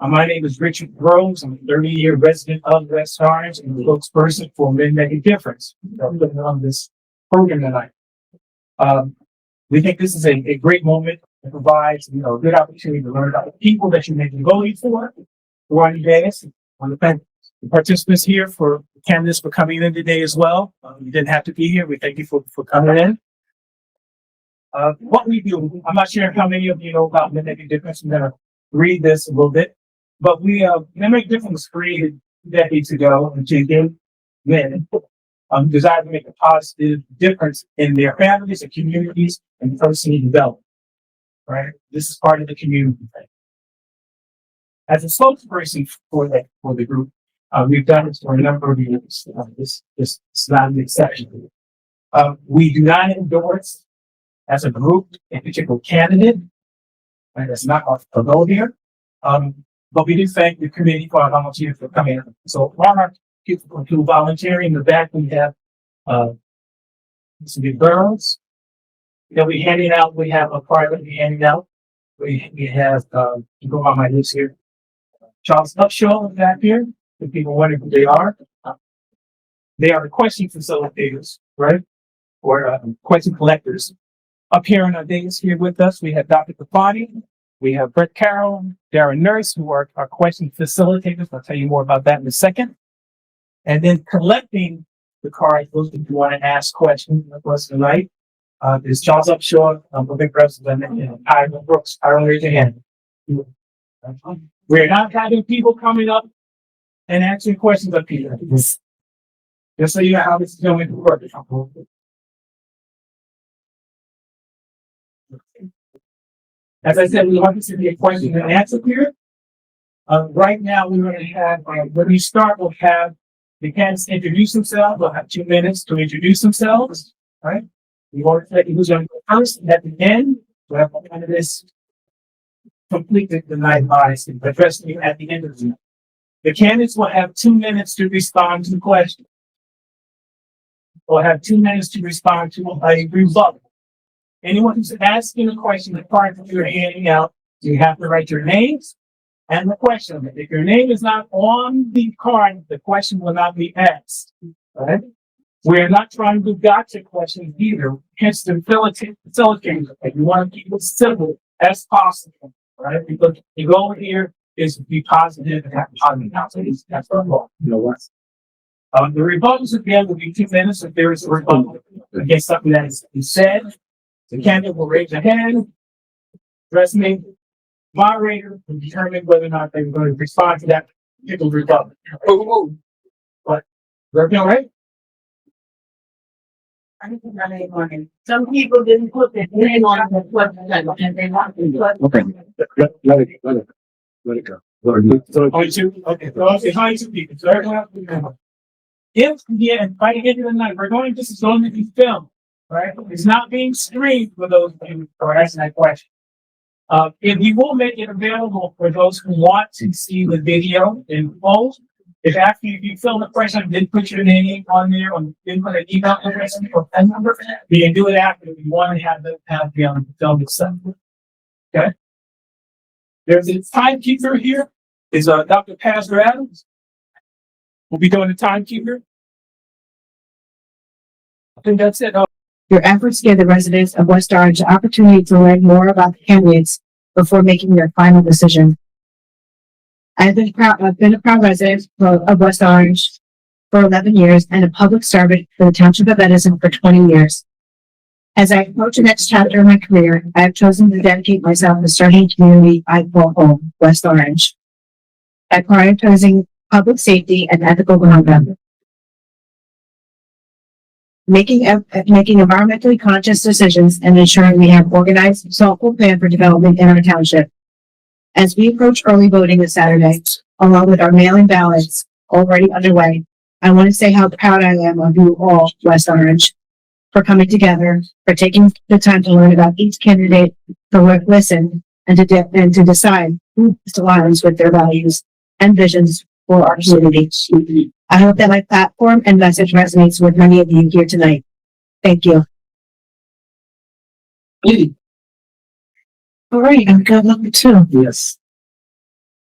My name is Richard Rose. I'm a 30-year resident of West Orange and the spokesperson for Men Make a Difference on this program tonight. We think this is a great moment. It provides, a good opportunity to learn about the people that you may be voting for on your days. I want to thank the participants here for candidates for coming in today as well. You didn't have to be here. We thank you for coming in. What we do, I'm not sure how many of you know about Men Make a Difference. I'm going to read this a little bit. But Men Make a Difference created decades ago to give men desire to make a positive difference in their families and communities and personal development. Right? This is part of the community thing. As a spokesperson for the group, we've done it for a number of years. This is not an exception. We do not endorse as a group a particular candidate. Right? That's not our goal here. But we do thank the committee for our volunteers for coming in. So our people who volunteer in the back, we have some girls. They'll be handing out. We have a card that we handing out. We have you go on my list here. Charles Upshaw back here. If people wonder who they are the question facilitators, right? Or question collectors. Up here on our dais here with us, we have Dr. Capani. We have Brett Carroll, Darren Nurse, who are our question facilitators. I'll tell you more about that in a second. And then collecting the cards, those of you who want to ask questions of us tonight, is Charles Upshaw, Public President, and Ivan Brooks. I don't raise your hand. We're not having people coming up and answering questions up here. Just so you know how this is going to work. As I said, we want this to be a question and answer period. Right now, we're going to have, when we start, we'll have the candidates introduce themselves. We'll have 2 minutes to introduce themselves, right? We want to say who's going to go first, and at the end, we'll have one of this complete the night bias and address you at the end of the night. The candidates will have 2 minutes to respond to the question. We'll have 2 minutes to respond to a rebuttal. Anyone who's asking a question, the card that you're handing out, you have to write your names and the question. If your name is not on the card, the question will not be asked. Right? We're not trying to do gotcha questions either. Hence the facilitator. You want to keep it simple as possible. Right? Because the goal here is to be positive and have positive outcomes. That's our goal. You know what? The rebuttals again will be 2 minutes if there is a rebuttal against something that is said. The candidate will raise a hand, address me, moderator will determine whether or not they're going to respond to that particular rebuttal. But we're all right? Some people didn't put their name on the question and they want to. Okay. Let it go. So only two? Okay, so it's only 2 people. So everyone else will remember. By the end of the night, this is going to be filmed. Right? It's not being streamed for those of you who are asking that question. If you will make it available for those who want to see the video in full, if after you fill the question and didn't put your name on there or didn't put an email address or phone number, you can do it after if you want to have the film itself. Okay? There's a timekeeper here. Is Dr. Pastor Adams. We'll be doing the timekeeper. I think that's it. Your efforts give the residents of West Orange the opportunity to learn more about the candidates before making their final decision. I've been a proud resident of West Orange for 11 years and a public servant for the Township of Edison for 20 years. As I approach the next chapter of my career, I have chosen to dedicate myself to starting a community I call home, West Orange, by prioritizing public safety and ethical conduct. Making environmentally conscious decisions and ensuring we have organized, thoughtful plan for development in our township. As we approach early voting this Saturday, along with our mail-in ballots already underway, I want to say how proud I am of you all, West Orange, for coming together, for taking the time to learn about each candidate, to listen, and to decide who best aligns with their values and visions for our community. I hope that my platform and message resonates with many of you here tonight. Thank you. All right, I'm good. Number 2. Yes.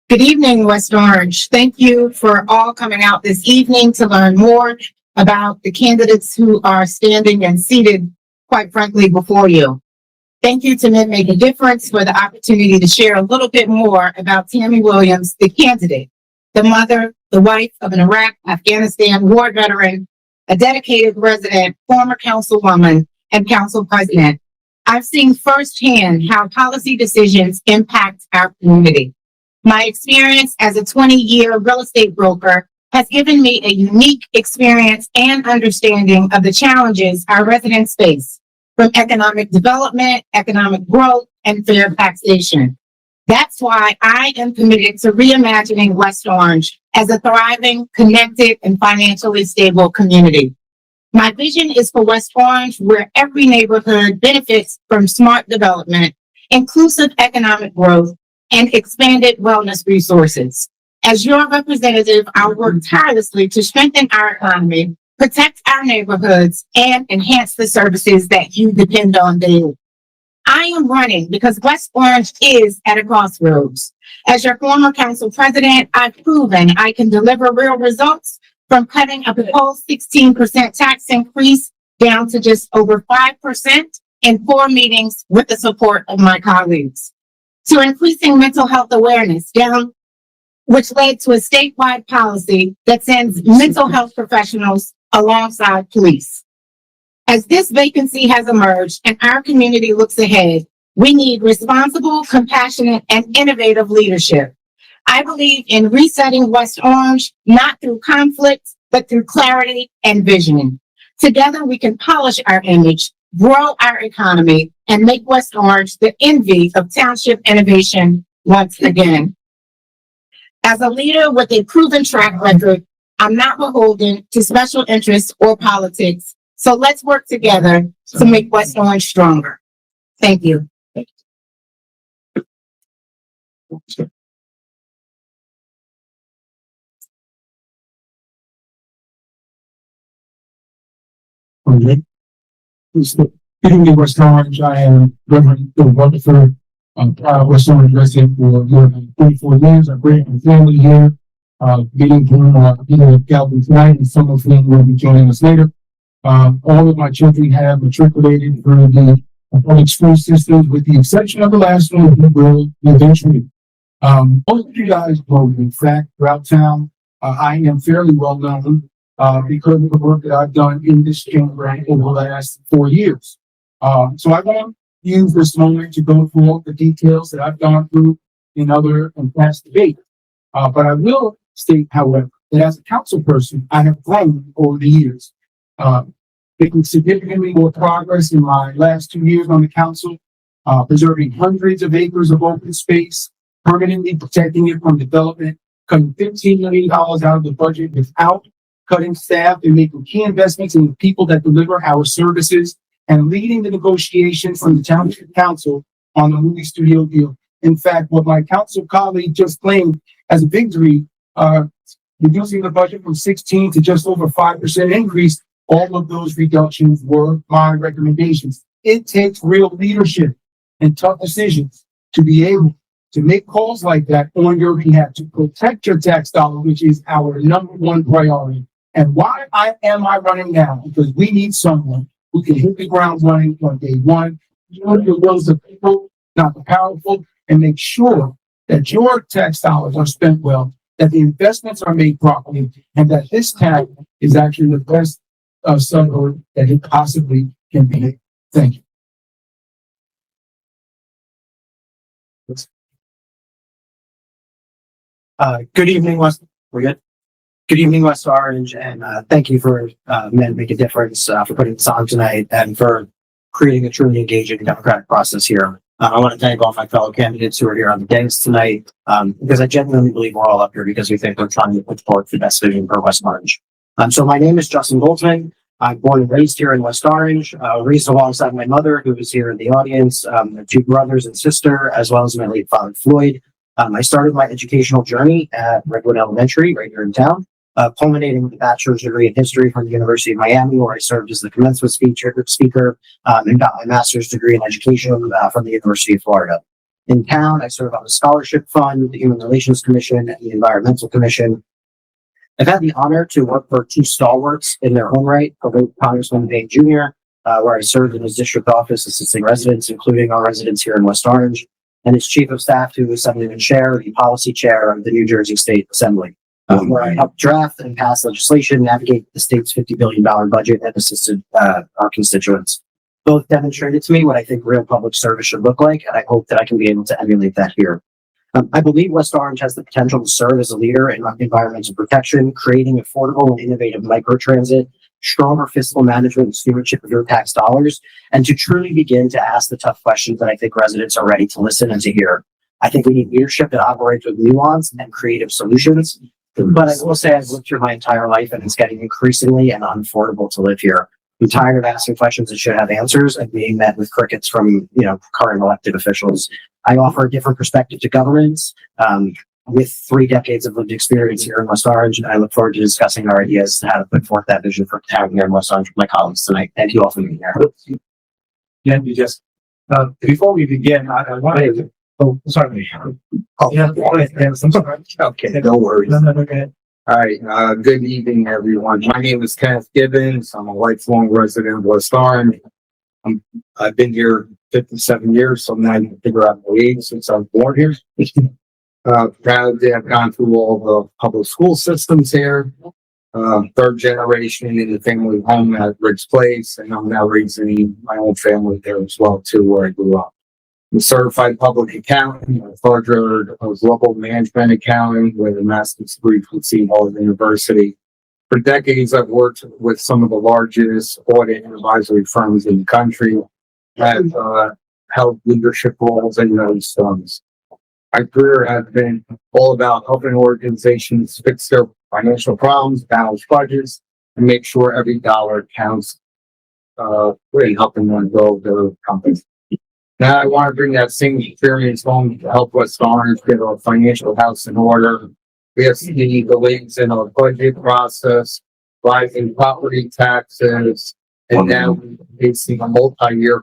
Good evening, West Orange. Thank you for all coming out this evening to learn more about the candidates who are standing and seated, quite frankly, before you. Thank you to Men Make a Difference for the opportunity to share a little bit more about Tammy Williams, the candidate, the mother, the wife of an Iraq, Afghanistan war veteran, a dedicated resident, former councilwoman, and council president. I've seen firsthand how policy decisions impact our community. My experience as a 20-year real estate broker has given me a unique experience and understanding of the challenges our residents face, from economic development, economic growth, and fair taxation. That's why I am committed to reimagining West Orange as a thriving, connected, and financially stable community. My vision is for West Orange, where every neighborhood benefits from smart development, inclusive economic growth, and expanded wellness resources. As your representative, I'll work tirelessly to strengthen our economy, protect our neighborhoods, and enhance the services that you depend on daily. I am running because West Orange is at a crossroads. As your former council president, I've proven I can deliver real results, from cutting a proposed 16% tax increase down to just over 5% in 4 meetings with the support of my colleagues, to increasing mental health awareness which led to a statewide policy that sends mental health professionals alongside police. As this vacancy has emerged and our community looks ahead, we need responsible, compassionate, and innovative leadership. I believe in resetting West Orange, not through conflict, but through clarity and vision. Together, we can polish our image, grow our economy, and make West Orange the envy of township innovation once again. As a leader with a proven track record, I'm not beholden to special interests or politics. So let's work together to make West Orange stronger. Thank you. Okay. Good evening, West Orange. I am Reverend Bill Rutherford. I'm proud West Orange resident for more than 24 years. I've raised my family here, getting from here at Calvin tonight, and some of whom will be joining us later. All of my children have matriculated through the public school systems, with the exception of the last one, who will eventually. Most of you guys know, in fact, throughout town, I am fairly well known because of the work that I've done in this chamber over the last 4 years. So I won't use this moment to go through all the details that I've gone through in other and past debates. But I will state, however, that as a council person, I have grown over the years, making significantly more progress in my last 2 years on the council, preserving hundreds of acres of open space, permanently protecting it from development, cutting $15 million out of the budget without cutting staff, and making key investments in the people that deliver our services, and leading the negotiations from the Township Council on the movie studio deal. In fact, what my council colleague just claimed as a victory, reducing the budget from 16 to just over 5% increase, all of those reductions were my recommendations. It takes real leadership and tough decisions to be able to make calls like that on your behalf, to protect your tax dollar, which is our #1 priority. And why am I running now? Because we need someone who can hit the ground running on day one, use the wills of people, not the powerful, and make sure that your tax dollars are spent well, that the investments are made properly, and that this town is actually the best suburb that it possibly can be. Thank you. Good evening, West. We're good. Good evening, West Orange, and thank you for Men Make a Difference for putting this on tonight and for creating a truly engaging democratic process here. I want to thank all my fellow candidates who are here on the dais tonight, because I genuinely believe we're all up here because we think we're trying to put forth the best vision for West Orange. So my name is Justin Goldsman. I'm born and raised here in West Orange, raised alongside my mother, who is here in the audience, 2 brothers and sister, as well as my late father, Floyd. I started my educational journey at Redwood Elementary right here in town, culminating with a bachelor's degree in history from the University of Miami, where I served as the commencement speaker, and got my master's degree in education from the University of Florida. in town. I serve on the Scholarship Fund, the Human Relations Commission, and the Environmental Commission. I've had the honor to work for two stalwarts in their own right, Congressman Payne Jr., where I served in his district office assisting residents, including our residents here in West Orange, and his chief of staff, who was Assemblyman Chair, the policy chair of the New Jersey State Assembly, where I helped draft and pass legislation, navigate the state's $50 billion budget, and assisted our constituents. Both demonstrated to me what I think real public service should look like, and I hope that I can be able to emulate that here. I believe West Orange has the potential to serve as a leader in environmental protection, creating affordable and innovative microtransit, stronger fiscal management and stewardship of your tax dollars, and to truly begin to ask the tough questions that I think residents are ready to listen and to hear. I think we need leadership that operates with nuance and creative solutions. But I will say I've lived through my entire life and it's getting increasingly and unaffordable to live here. I'm tired of asking questions that should have answers and being met with crickets from, current elected officials. I offer a different perspective to governance, with 3 decades of lived experience here in West Orange. And I look forward to discussing our ideas on how to put forth that vision for town here in West Orange with my colleagues tonight. Thank you all for being here. Yeah, you just, before we begin, I wanted to, oh, sorry. Oh, Yeah, go ahead. I'm sorry. okay, no worries. No, go ahead. All right, good evening, everyone. My name is Kenneth Gibbons. I'm a lifelong resident of West Orange. I've been here 57 years, so I'm not even figure out my age since I was born here. Proud to have gone through all the public school systems here. Third generation in the family home at Ridge Place, and I'm now raising my own family there as well too, where I grew up. I'm a certified public accountant, a graduate of global management accounting with a master's degree from Seton Hall University. For decades, I've worked with some of the largest audit and advisory firms in the country. I've held leadership roles in those firms. My career has been all about helping organizations fix their financial problems, balance budgets, and make sure every dollar counts, in helping them grow their company. Now I want to bring that same experience home to help West Orange get our financial house in order. We have seen the delays in our budget process, rising property taxes, and now we're facing a multi-year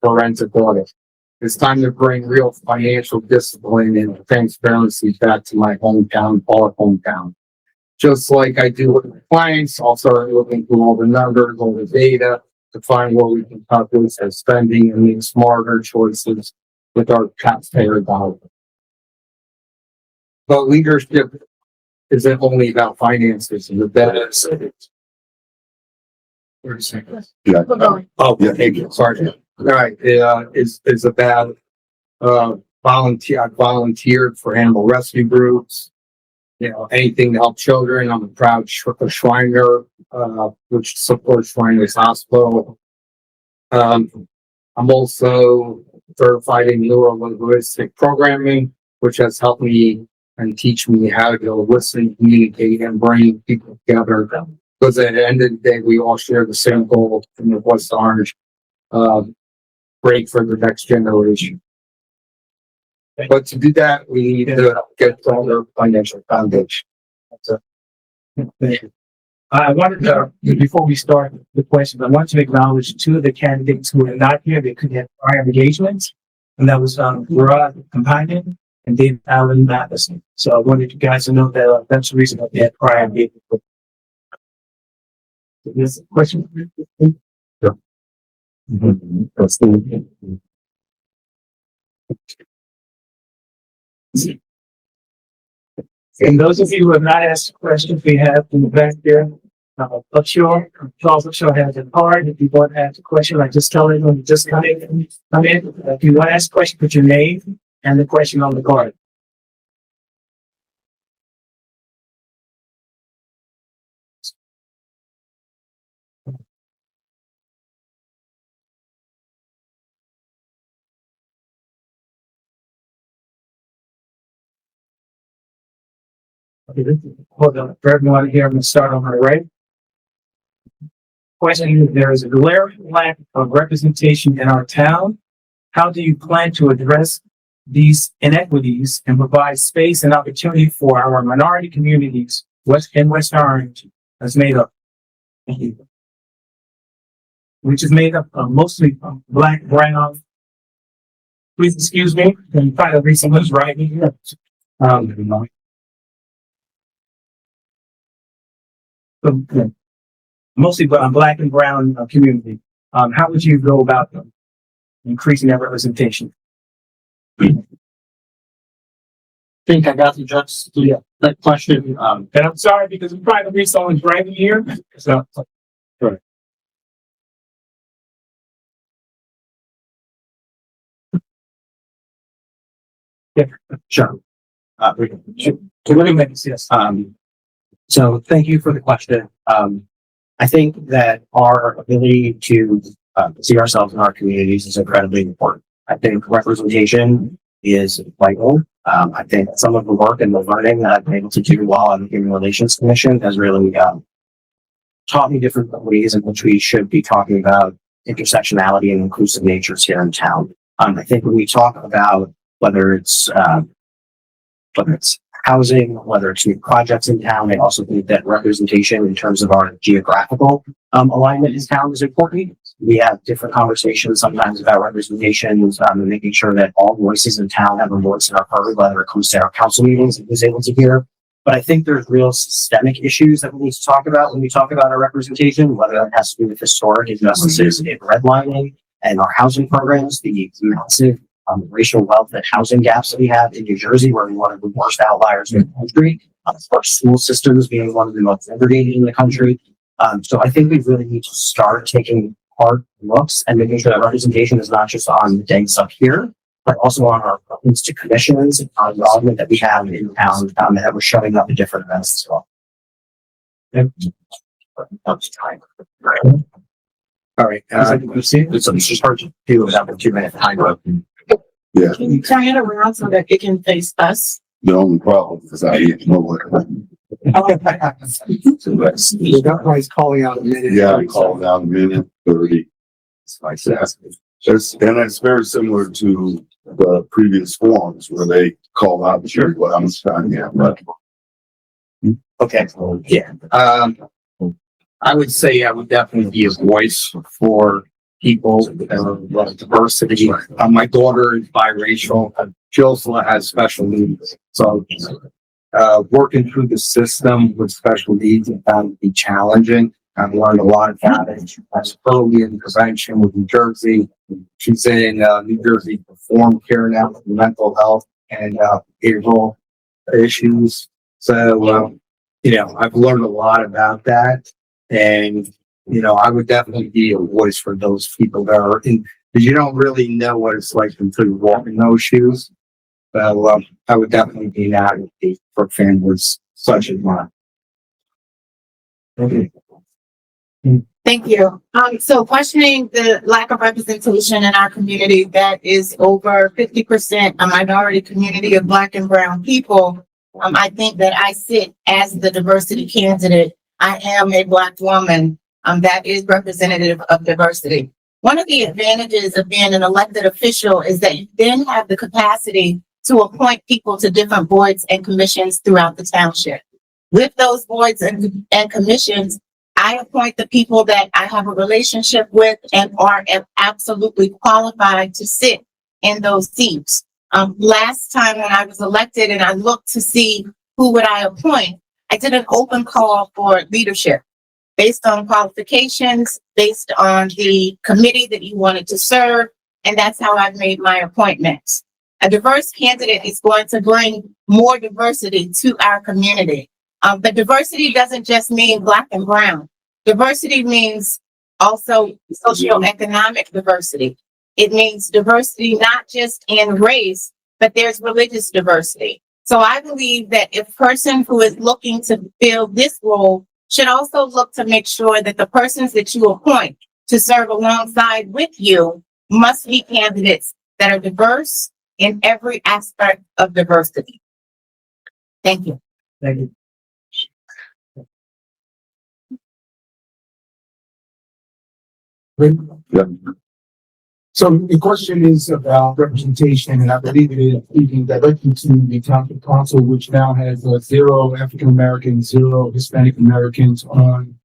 forensic audit. It's time to bring real financial discipline and transparency back to my hometown, our hometown. Just like I do with my clients, I'll start looking through all the numbers, all the data, to find where we can cut this as spending and make smarter choices with our taxpayer dollars. But leadership isn't only about finances and the benefits. Keep going. Oh, yeah, thank you. Sorry. All right, is about volunteer. I volunteered for animal rescue groups. Anything to help children. I'm a proud Shriner, which supports Shriners Hospital. I'm also certified in neuro-linguistic programming, which has helped me and teach me how to listen, communicate, and bring people together. Because at the end of the day, we all share the same goal in the West Orange, great for the next generation. But to do that, we need to get stronger financial foundation. Thank you. I wanted to, before we start the questions, I want to acknowledge 2 of the candidates who are not here. They could have prior engagements, and that was Rod Companion and David Allen Matheson. So I wanted you guys to know that that's the reason that they had prior engagements. Is there a question? Sure. That's the. And those of you who have not asked questions, we have in the back there, Upshaw, Charles Upshaw has a card. If you want to ask a question, like just tell them when you just come in. If you want to ask a question, put your name and the question on the card. Hold on, for everyone here, I'm going to start on my right. Question: there is a glaring lack of representation in our town. How do you plan to address these inequities and provide space and opportunity for our minority communities West Orange is made up? Which is made up of mostly Black, brown, Please excuse me, and try to read someone's writing here. Mostly, but Black and brown community. How would you go about increasing that representation? Think I got the just that question. And I'm sorry because I'm trying to read someone's writing here. So, Sure. yes. So thank you for the question. I think that our ability to see ourselves in our communities is incredibly important. I think representation is vital. I think some of the work and the learning that I've been able to do while on the Human Relations Commission has really taught me different ways in which we should be talking about intersectionality and inclusive natures here in town. I think when we talk about whether it's housing, whether it's new projects in town, I also think that representation in terms of our geographical alignment in town is important. We have different conversations sometimes about representation and making sure that all voices in town have a voice in our heard, whether it comes to our council meetings and who's able to hear. But I think there's real systemic issues that we need to talk about when we talk about our representation, whether that has to do with historic injustices in redlining and our housing programs, the massive racial wealth and housing gaps that we have in New Jersey, where we're one of the worst outliers in the country. Our school systems being one of the most segregated in the country. So I think we really need to start taking hard looks and making sure that representation is not just on the dang stuff here, but also on our institute commissions and our involvement that we have in town, and that we're showing up at different events as well. All right. It's just hard to do without the 2-minute timer. Yeah, Can you turn it around so that it can face us? the only problem is I didn't know what. So that's, Everybody's calling out a minute. yeah, I called down a minute 30. It's very similar to the previous forums where they call out what I'm trying to but Okay. Yeah. I would say I would definitely be a voice for people that are diversity. My daughter is biracial. She also has special needs. So, working through the system with special needs and found to be challenging. I've learned a lot about it. That's early intervention with New Jersey. She's in New Jersey Perform Care now with mental health and behavioral issues. So, I've learned a lot about that. And, I would definitely be a voice for those people that are in, because you don't really know what it's like until you walk in those shoes. But I would definitely be an advocate for families such as mine. Thank you. So questioning the lack of representation in our community that is over 50% a minority community of Black and brown people. I think that I sit as the diversity candidate. I am a Black woman that is representative of diversity. One of the advantages of being an elected official is that you then have the capacity to appoint people to different boards and commissions throughout the township. With those boards and commissions, I appoint the people that I have a relationship with and are absolutely qualified to sit in those seats. Last time when I was elected and I looked to see who would I appoint, I did an open call for leadership based on qualifications, based on the committee that you wanted to serve, and that's how I've made my appointments. A diverse candidate is going to bring more diversity to our community. But diversity doesn't just mean Black and brown. Diversity means also socioeconomic diversity. It means diversity not just in race, but there's religious diversity. So I believe that a person who is looking to fill this role should also look to make sure that the persons that you appoint to serve alongside with you must be candidates that are diverse in every aspect of diversity. Thank you. Thank you. yeah, So the question is about representation, and I believe it is speaking directly to the township council, which now has 0 African Americans, 0 Hispanic Americans on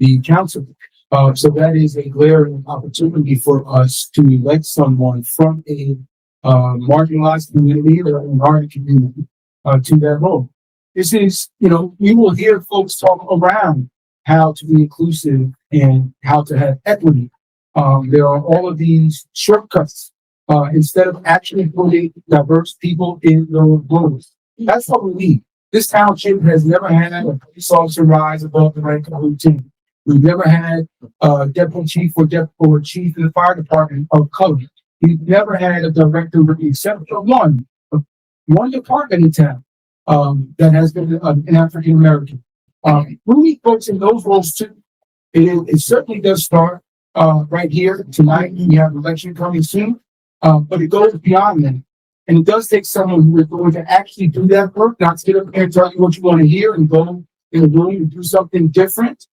the council. So that is a glaring opportunity for us to elect someone from a marginalized community or minority community, to that role. This is, we will hear folks talk around how to be inclusive and how to have equity. There are all of these shortcuts, instead of actually putting diverse people in those roles. That's what we need. This township has never had a police officer rise above the rank of routine. We've never had a deputy chief or chief in the fire department of color. We've never had a director, except for one department in town, that has been an African American. We need folks in those roles too. It certainly does start, right here tonight. We have an election coming soon, but it goes beyond that. And it does take someone who is going to actually do that work, not sit up here and tell you what you want to hear and go in the room and do something different.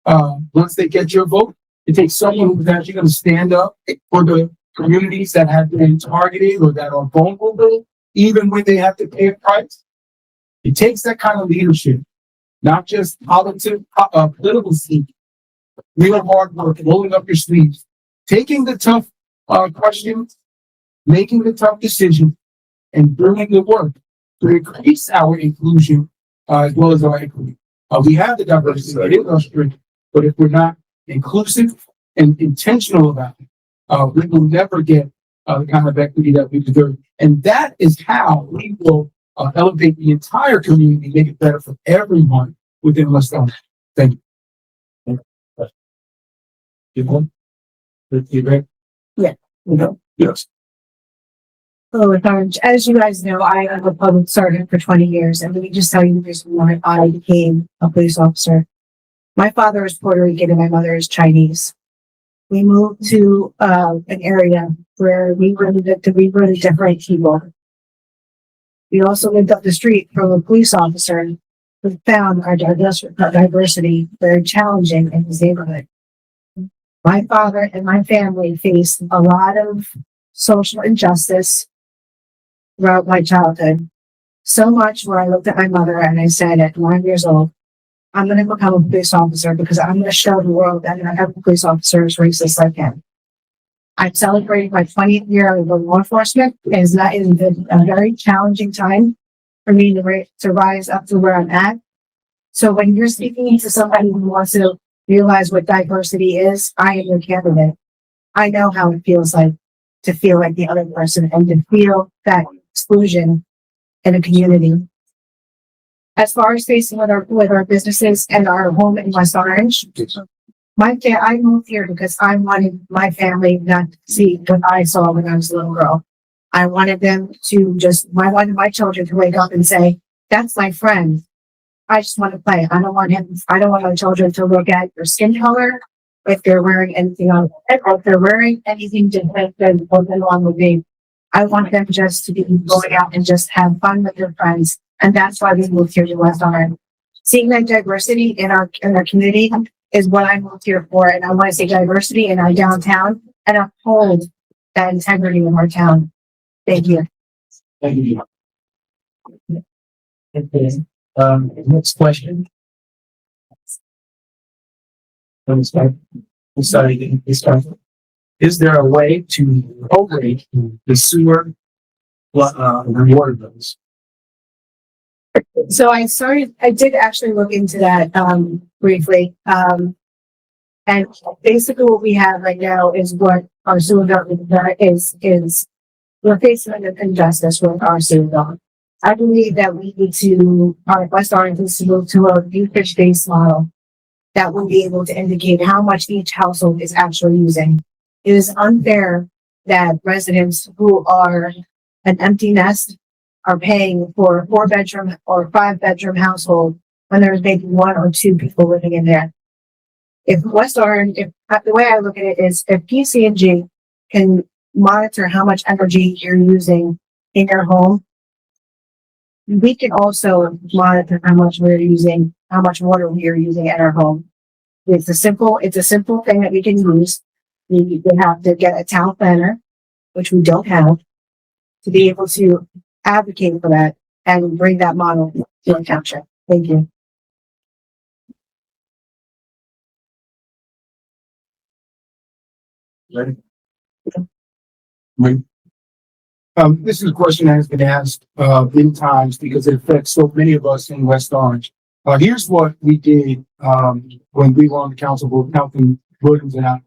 Once they get your vote, it takes someone who's actually going to stand up for the communities that have been targeted or that are vulnerable, even when they have to pay a price. It takes that kind of leadership, not just political speak, real hard work, rolling up your sleeves, taking the tough questions, making the tough decisions, and doing the work to increase our inclusion, as well as our equity. We have the diversity, it is our strength, but if we're not inclusive and intentional about it, we will never get the kind of equity that we deserve. And that is how we will elevate the entire community, make it better for everyone within West Orange. Thank you. Good one. You ready? Yeah. Yes. Hello, Orange. As you guys know, I am a public servant for 20 years, and let me just tell you the reason why I became a police officer. My father is Puerto Rican and my mother is Chinese. We moved to an area where we were really different people. We also lived up the street from a police officer who found our diversity very challenging in his neighborhood. My father and my family faced a lot of social injustice throughout my childhood. So much where I looked at my mother and I said at 9 years old, I'm going to become a police officer because I'm going to show the world that not every police officer is racist like him. I'm celebrating my 20th year of law enforcement, and that has been a very challenging time for me to rise up to where I'm at. So when you're speaking to somebody who wants to realize what diversity is, I am your candidate. I know how it feels like to feel like the other person and to feel that exclusion in a community. As far as facing with our businesses and our home in West Orange, I moved here because I wanted my family not to see what I saw when I was a little girl. I wanted them to I wanted my children to wake up and say, that's my friend. I just want to play. I don't want my children to look at your skin color, if they're wearing anything on their head, or if they're wearing anything different than what belong with me. I want them just to be going out and just have fun with their friends. And that's why we moved here to West Orange. Seeing that diversity in our community is what I moved here for. And I want to see diversity in our downtown and uphold that integrity in our town. Thank you. Thank you. Okay. Next question. Let me start. Is there a way to prorate the sewer water bills? So I did actually look into that briefly. And basically what we have right now is what our sewer bill is we're facing an injustice with our sewer bill. I believe that we need to, our West Orange needs to move to a usage-based model that will be able to indicate how much each household is actually using. It is unfair that residents who are an empty nest are paying for a 4-bedroom or 5-bedroom household when there's maybe 1 or 2 people living in there. If West Orange, the way I look at it is if PCG can monitor how much energy you're using in your home, we can also monitor how much water we are using in our home. It's a simple thing that we can use. We have to get a town planner, which we don't have, to be able to advocate for that and bring that model to the township. Thank you. Right. This is a question that has been asked, many times because it affects so many of us in West Orange. Here's what we did, when we were on the council, both Councilman Williams and I.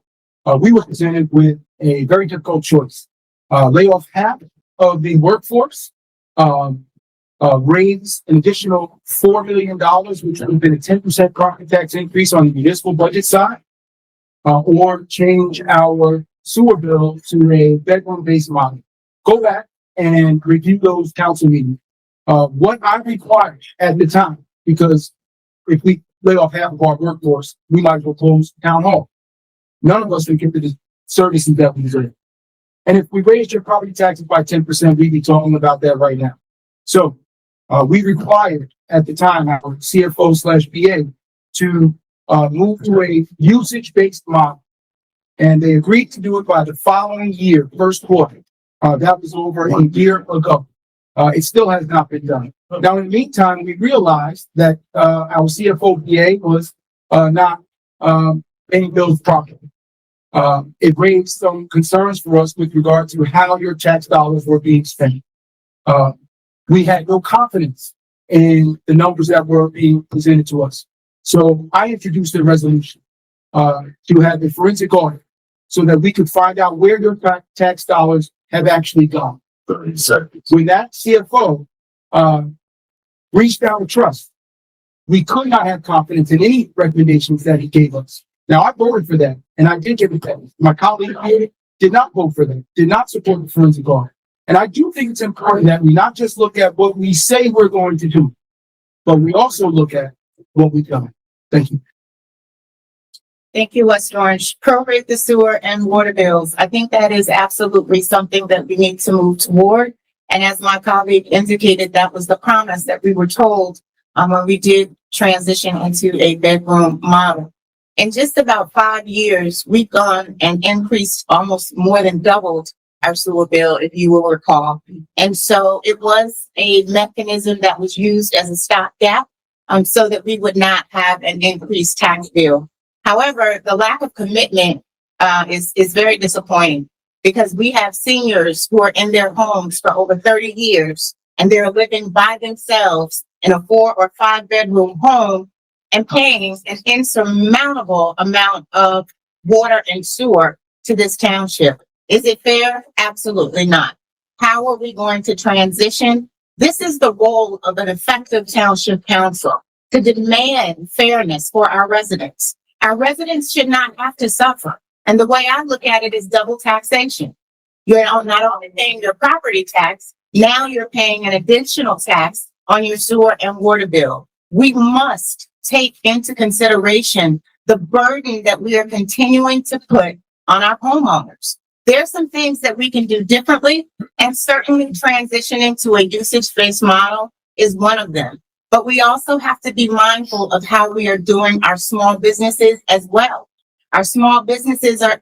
We were presented with a very difficult choice. Lay off half of the workforce, raise an additional $4 million, which would have been a 10% property tax increase on the municipal budget side, or change our sewer bill to a bedroom-based model. Go back and review those council meetings. What I required at the time, because if we lay off half of our workforce, we might as well close town hall. None of us would get the services that we deserve. And if we raised your property taxes by 10%, we'd be talking about that right now. So, we required at the time our CFO/BA to move to a usage-based model. And they agreed to do it by the following year, first quarter. That was over a year ago. It still has not been done. Now, in the meantime, we realized that our CFO/BA was not paying bills properly. It raised some concerns for us with regard to how your tax dollars were being spent. We had no confidence in the numbers that were being presented to us. So I introduced a resolution to have a forensic audit so that we could find out where your tax dollars have actually gone. 30 seconds. When that CFO reached out to trust, we could not have confidence in any recommendations that he gave us. Now, I voted for that, and I did give it that. My colleague did not vote for that, did not support the forensic audit. And I do think it's important that we not just look at what we say we're going to do, but we also look at what we've done. Thank you. Thank you, West Orange. Prorate the sewer and water bills. I think that is absolutely something that we need to move toward. And as my colleague indicated, that was the promise that we were told when we did transition into a bedroom model. In just about 5 years, we've gone and increased, almost more than doubled our sewer bill, if you will recall. And so it was a mechanism that was used as a stopgap, so that we would not have an increased tax bill. However, the lack of commitment is very disappointing because we have seniors who are in their homes for over 30 years and they're living by themselves in a 4 or 5 bedroom home and paying an insurmountable amount of water and sewer to this township. Is it fair? Absolutely not. How are we going to transition? This is the role of an effective township council, to demand fairness for our residents. Our residents should not have to suffer. And the way I look at it is double taxation. You're not only paying your property tax, now you're paying an additional tax on your sewer and water bill. We must take into consideration the burden that we are continuing to put on our homeowners. There's some things that we can do differently, and certainly transitioning to a usage-based model is one of them. But we also have to be mindful of how we are doing our small businesses as well. Our small businesses are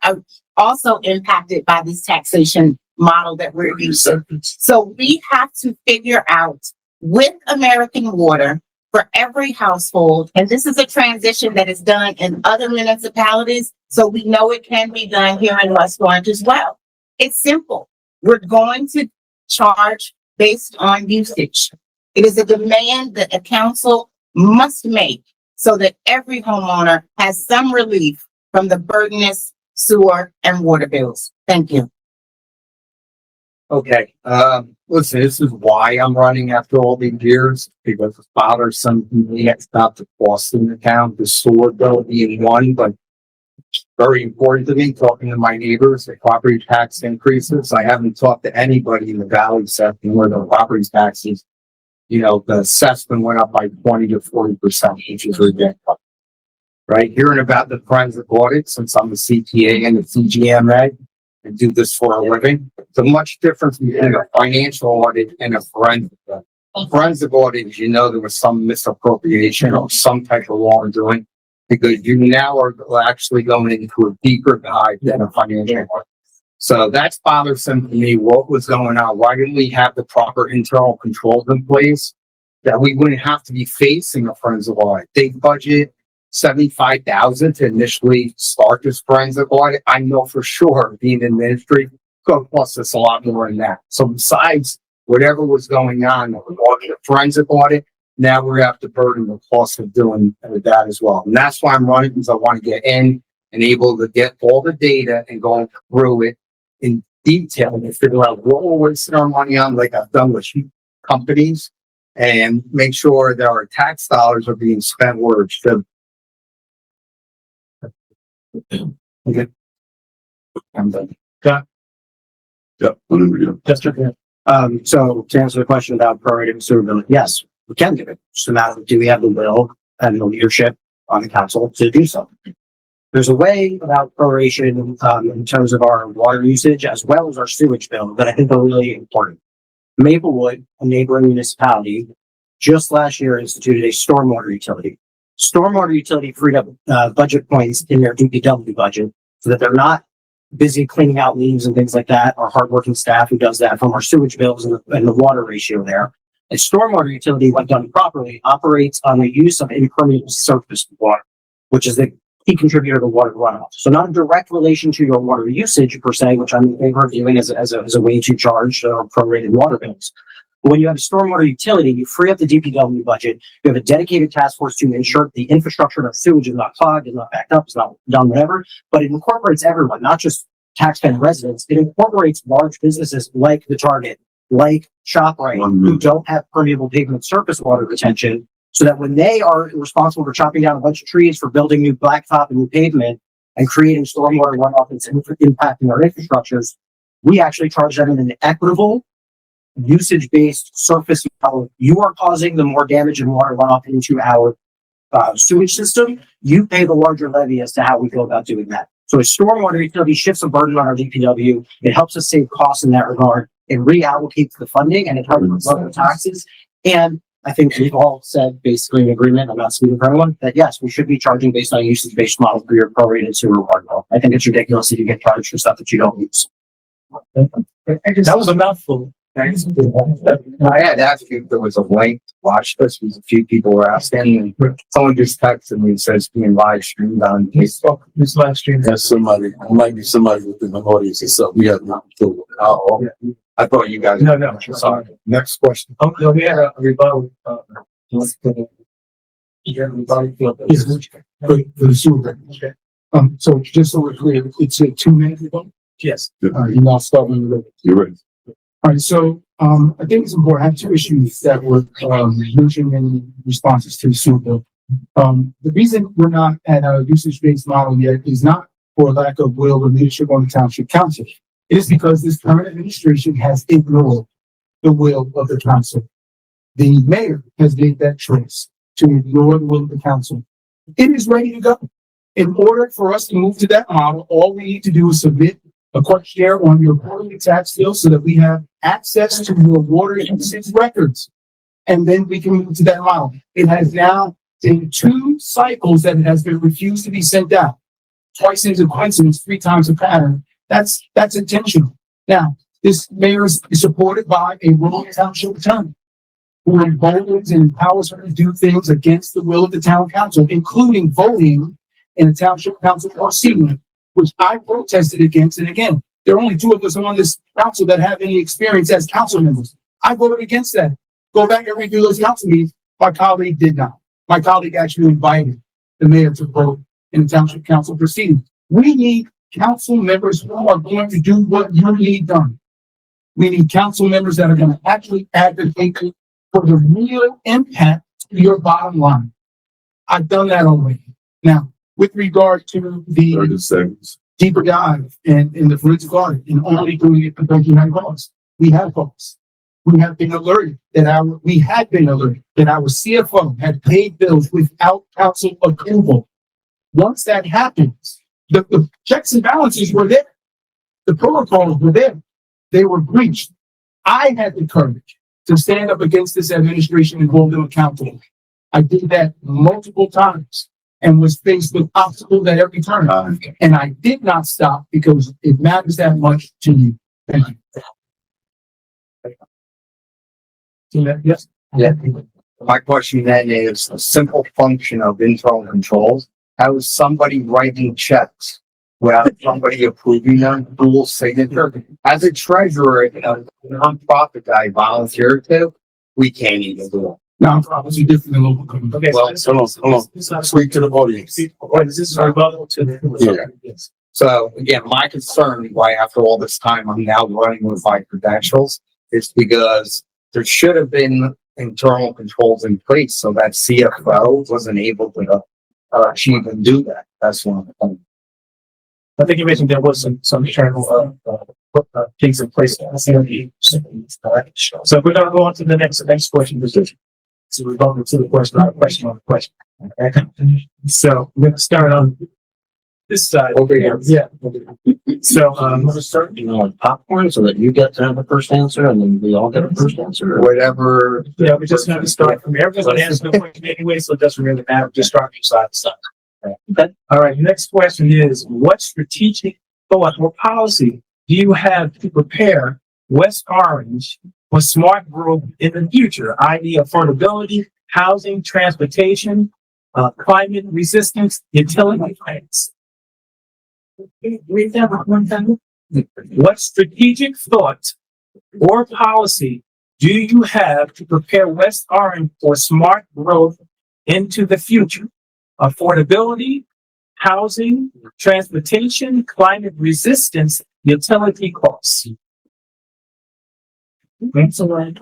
also impacted by this taxation model that we're using. So we have to figure out with American Water for every household, and this is a transition that is done in other municipalities, so we know it can be done here in West Orange as well. It's simple. We're going to charge based on usage. It is a demand that a council must make so that every homeowner has some relief from the burdenous sewer and water bills. Thank you. Okay, listen, this is why I'm running after all these years, because it's bothersome to me. It's not the cost in the town, the sewer bill being one, but very important to me, talking to my neighbors, the property tax increases. I haven't talked to anybody in the valley section where the property taxes, the assessment went up by 20 to 40%, which is ridiculous. Right? Hearing about the forensic audit, since I'm a CPA and a CGMA and do this for a living, it's a much difference between a financial audit and a forensic audit. A forensic audit, there was some misappropriation or some type of wrongdoing, because you now are actually going into a deeper dive than a financial audit. So that's bothersome to me. What was going on? Why didn't we have the proper internal controls in place that we wouldn't have to be facing a forensic audit? They budget $75,000 to initially start this forensic audit. I know for sure, being in ministry, gonna cost us a lot more than that. So besides whatever was going on, the forensic audit, now we have to burden the cost of doing that as well. And that's why I'm running, because I want to get in and able to get all the data and go through it in detail and figure out what we're wasting our money on, like I've done with companies, and make sure that our tax dollars are being spent where it should. Okay. I'm done. Yep. Whenever you- So to answer the question about prorated suitability, yes, we can do it. Just a matter of, do we have the will and the leadership on the council to do so? There's a way about proration, in terms of our water usage as well as our sewage bill that I think are really important. Maplewood, a neighboring municipality, just last year instituted a stormwater utility. Stormwater utility freed up, budget points in their DPW budget so that they're not busy cleaning out leaves and things like that. Our hardworking staff who does that from our sewage bills and the water ratio there. A stormwater utility, when done properly, operates on the use of impermeable surface water, which is the key contributor to water runoff. So not a direct relation to your water usage per se, which I'm in favor of viewing as a way to charge prorated water bills. But when you have a stormwater utility, you free up the DPW budget. You have a dedicated task force to ensure the infrastructure of sewage is not clogged, is not backed up, is not done whatever. But it incorporates everyone, not just taxpaying residents. It incorporates large businesses like the Target, like ShopRite, who don't have permeable pavement surface water retention, so that when they are responsible for chopping down a bunch of trees, for building new blacktop and new pavement and creating stormwater runoff that's impacting our infrastructures, we actually charge them in an equitable, usage-based surface model. You are causing the more damage and water runoff into our sewage system. You pay the larger levy as to how we go about doing that. So a stormwater utility shifts a burden on our DPW. It helps us save costs in that regard. It reallocates the funding and it helps lower taxes. And I think we've all said basically in agreement, I'm not speaking for everyone, that yes, we should be charging based on a usage-based model for your prorated sewer water bill. I think it's ridiculous if you get charged for stuff that you don't use. That was a mouthful. I had asked you if there was a link to watch this, because a few people were asking, and someone just texted me and says being live streamed on Facebook. This live stream. That's somebody, might be somebody within the audience or something. We have not. Oh, I thought you guys. No. Sorry. Next question. Oh, no, we had a rebuttal. For the sewer. Okay. So just so we're clear, it's a 2-minute rebuttal. Yes. You now start when you're ready. You're right. All right, so, I think it's important. I have two issues that were, mentioned in responses to the sewer bill. The reason we're not at a usage-based model yet is not for lack of will or leadership on the township council. It is because this current administration has ignored the will of the council. The mayor has made that choice to ignore the will of the council. It is ready to go. In order for us to move to that model, all we need to do is submit a questionnaire on your quarterly tax bill so that we have access to your water usage records. And then we can move to that model. It has now been 2 cycles that it has been refused to be sent out. Twice into coincidence, 3 times a pattern. That's intentional. Now, this mayor is supported by a rural township attorney who emboldens and empowers her to do things against the will of the town council, including voting in a township council proceeding, which I protested against. And again, there are only 2 of us on this council that have any experience as council members. I voted against that. Go back and redo those council meetings. My colleague did not. My colleague actually invited the mayor to vote in the township council proceeding. We need council members who are going to do what you need done. We need council members that are going to actually advocate for the real impact to your bottom line. I've done that already. Now, with regard to 30 the seconds. deeper dive in the forensic audit and only doing it for 39 calls, we have calls. We have been alerted that our CFO had paid bills without council approval. Once that happens, the checks and balances were there. The protocols were there. They were breached. I had the courage to stand up against this administration and hold them accountable. I did that multiple times and was faced with obstacles at every turn. And I did not stop because it matters that much to you. Thank you. Yes. Yeah. My question then is a simple function of internal controls. How is somebody writing checks without somebody approving them, dual signature. As a treasurer, a nonprofit that I volunteer to, we can't even do it. Nonprofits are different than local government. Okay, Well, hold on. Speak to the audience. What is this rebuttal to the? Yes. So again, my concern why after all this time I'm now running with my credentials is because there should have been internal controls in place so that CFO wasn't able to achieve and do that. That's one of the things. I think you mentioned there was some internal, things in place. So we're gonna go on to the next question. So we're going to the question, not a question on the question. Okay. So we're gonna start on this side. Over here. Yeah. So, to start, like popcorn so that you get to have the first answer and then we all get a first answer? Or? Whatever. yeah, we're just gonna start from everyone's gonna answer the question anyway, so it doesn't really matter. Just start from side to side. Okay. All right, next question is, what strategic thought or policy do you have to prepare West Orange for smart growth in the future, i.e. affordability, housing, transportation, climate resistance, utility plans? Read that one time. What strategic thought or policy do you have to prepare West Orange for smart growth into the future? Affordability, housing, transportation, climate resistance, utility costs. It's a lot.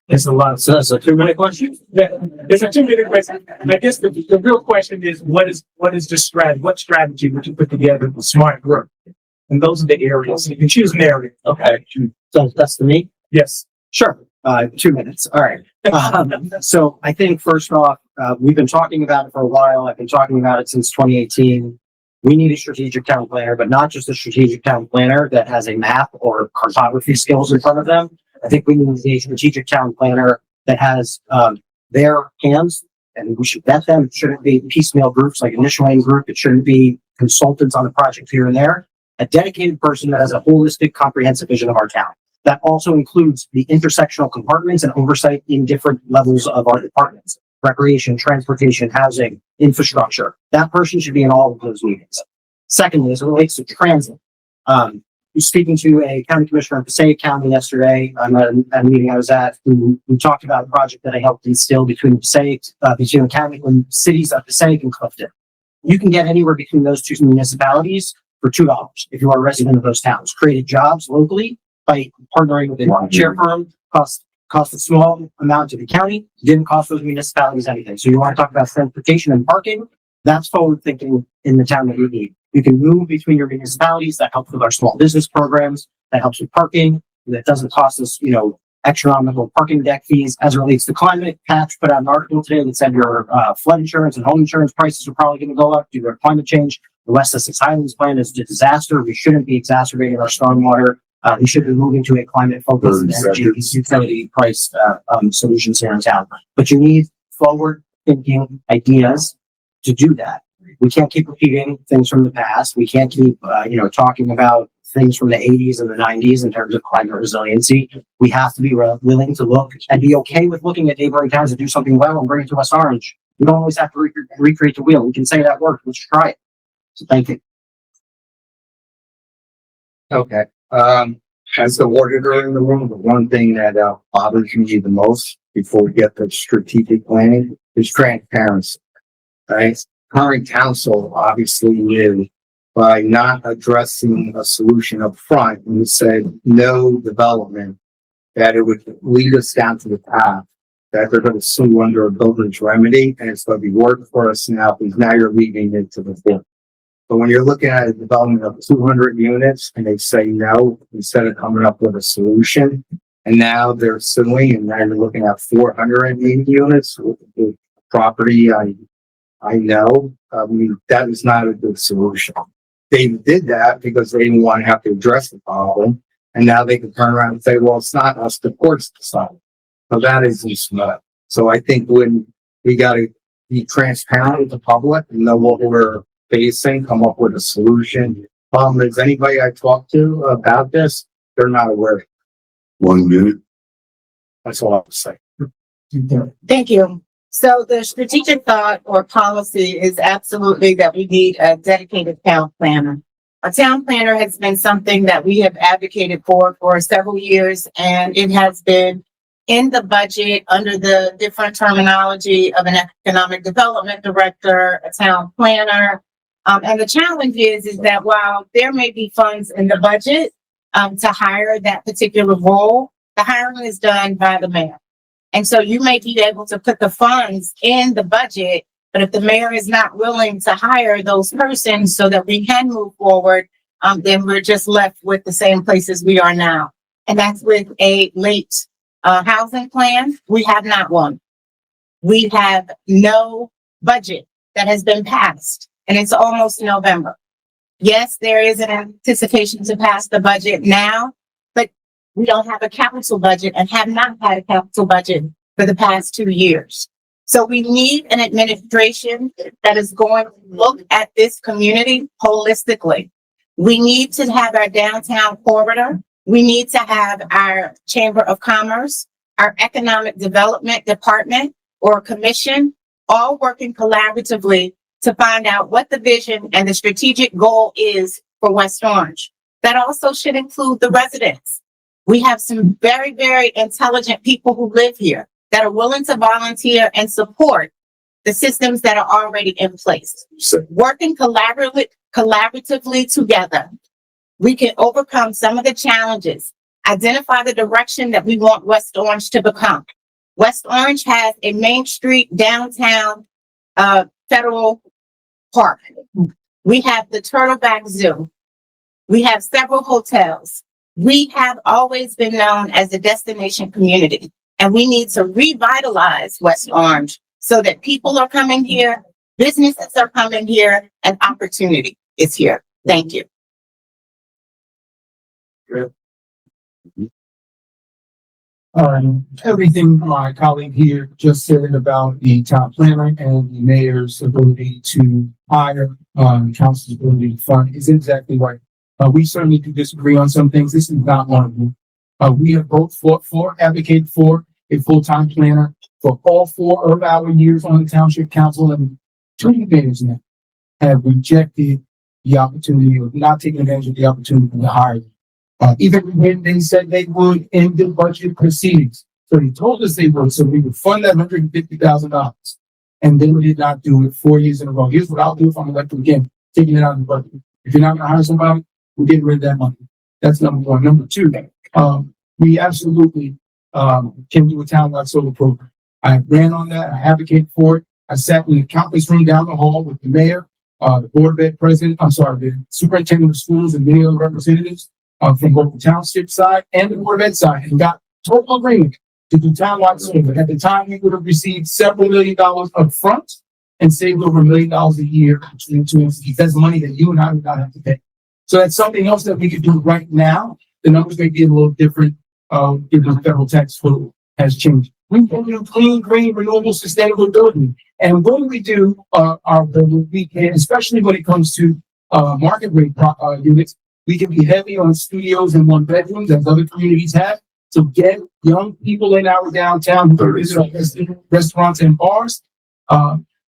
It's a lot. So that's a 2-minute question? Yeah, it's a 2-minute question. I guess the real question is, what is the strategy? What strategy would you put together for smart growth? And those are the areas. You can choose an area. Okay. So that's the me? Yes. Sure, 2 minutes, all right. So I think first off, we've been talking about it for a while. I've been talking about it since 2018. We need a strategic town planner, but not just a strategic town planner that has a map or cartography skills in front of them. I think we need a strategic town planner that has their hands, and we should vet them. It shouldn't be piecemeal groups like initial aim group. It shouldn't be consultants on the project here and there. A dedicated person that has a holistic, comprehensive vision of our town. That also includes the intersectional compartments and oversight in different levels of our departments. Recreation, transportation, housing, infrastructure. That person should be in all of those meetings. Secondly, as it relates to transit, speaking to a county commissioner in Passaic County yesterday, at a meeting I was at, who talked about a project that I helped instill between the county and cities of Passaic and Clifton. You can get anywhere between those two municipalities for $2 if you are a resident of those towns. Created jobs locally by partnering with a chair firm, cost a small amount to the county, didn't cost those municipalities anything. So you want to talk about transportation and parking? That's forward thinking in the town that you need. You can move between your municipalities. That helps with our small business programs. That helps with parking. That doesn't cost us, astronomical parking deck fees. As it relates to climate, Patch put out an article today that said your flood insurance and home insurance prices are probably going to go up due to climate change. The West Essex Highlands plan is a disaster. We shouldn't be exacerbating our stormwater. We should be moving to a climate-focused energy utility price solutions here in town. But you need forward-thinking ideas to do that. We can't keep repeating things from the past. We can't keep, talking about things from the 80s and the 90s in terms of climate resiliency. We have to be willing to look and be okay with looking at neighboring towns that do something well and bring it to West Orange. We don't always have to recreate the wheel. We can say that worked. Let's try it. So thank you. Okay. As the auditor in the room, the one thing that bothers me the most before we get to strategic planning is transparency. Right? Current council obviously knew by not addressing a solution up front and said no development, that it would lead us down to the path that they're going to sue under a builder's remedy, and it's going to be work for us now because now you're leading it to the court. But when you're looking at a development of 200 units and they say no, instead of coming up with a solution, and now they're suing, and now you're looking at 480 units with the property I know, that is not a good solution. They did that because they didn't want to have to address the problem, and now they can turn around and say, well, it's not us, the courts decide. So that isn't smart. So I think when we got to be transparent with the public and know what we're facing, come up with a solution. Is anybody I talked to about this? They're not aware. 1 minute. That's all I have to say. Thank you. So the strategic thought or policy is absolutely that we need a dedicated town planner. A town planner has been something that we have advocated for several years, and it has been in the budget under the different terminology of an economic development director, a town planner. And the challenge is that while there may be funds in the budget to hire that particular role, the hiring is done by the mayor. And so you may be able to put the funds in the budget, but if the mayor is not willing to hire those persons so that we can move forward, then we're just left with the same places we are now. And that's with a late housing plan. We have not one. We have no budget that has been passed, and it's almost November. Yes, there is an anticipation to pass the budget now, but we don't have a capital budget and have not had a capital budget for the past 2 years. So we need an administration that is going to look at this community holistically. We need to have our downtown corridor. We need to have our Chamber of Commerce, our Economic Development Department or Commission, all working collaboratively to find out what the vision and the strategic goal is for West Orange. That also should include the residents. We have some very, very intelligent people who live here that are willing to volunteer and support the systems that are already in place. Working collaboratively together, we can overcome some of the challenges, identify the direction that we want West Orange to become. West Orange has a Main Street downtown federal park. We have the Turtleback Zoo. We have several hotels. We have always been known as a destination community, and we need to revitalize West Orange so that people are coming here, businesses are coming here, and opportunity is here. Thank you. Everything my colleague here just said about the town planner and the mayor's ability to hire, council's ability to fund is exactly right. We certainly do disagree on some things. This is not one of them. We have both fought for, advocated for a full-time planner for all 4 of our years on the township council, and 2 mayors now have rejected the opportunity or not taking advantage of the opportunity to hire them. Even when they said they would in the budget proceedings. So they told us they would, so we would fund that $150,000. And they did not do it 4 years in a row. Here's what I'll do if I'm elected again, taking it out of the budget. If you're not gonna hire somebody, we're getting rid of that money. That's number one. Number two, we absolutely can do a townwide solar program. I ran on that, I advocated for it. I sat in the conference room down the hall with the mayor, the board of ed president, the superintendent of schools and many other representatives from both the township side and the board of ed side, and got total agreement to do townwide solar. At the time, we would have received several $1 million up front and saved over $1 million a year between 2 entities. That's money that you and I would not have to pay. So that's something else that we could do right now. The numbers may be a little different, given the federal tax code has changed. We can do clean, green, renewable, sustainable building. And when we do our building, we can, especially when it comes to market rate units, we can be heavy on studios and 1 bedrooms, as other communities have, to get young people in our downtown who visit our restaurants and bars,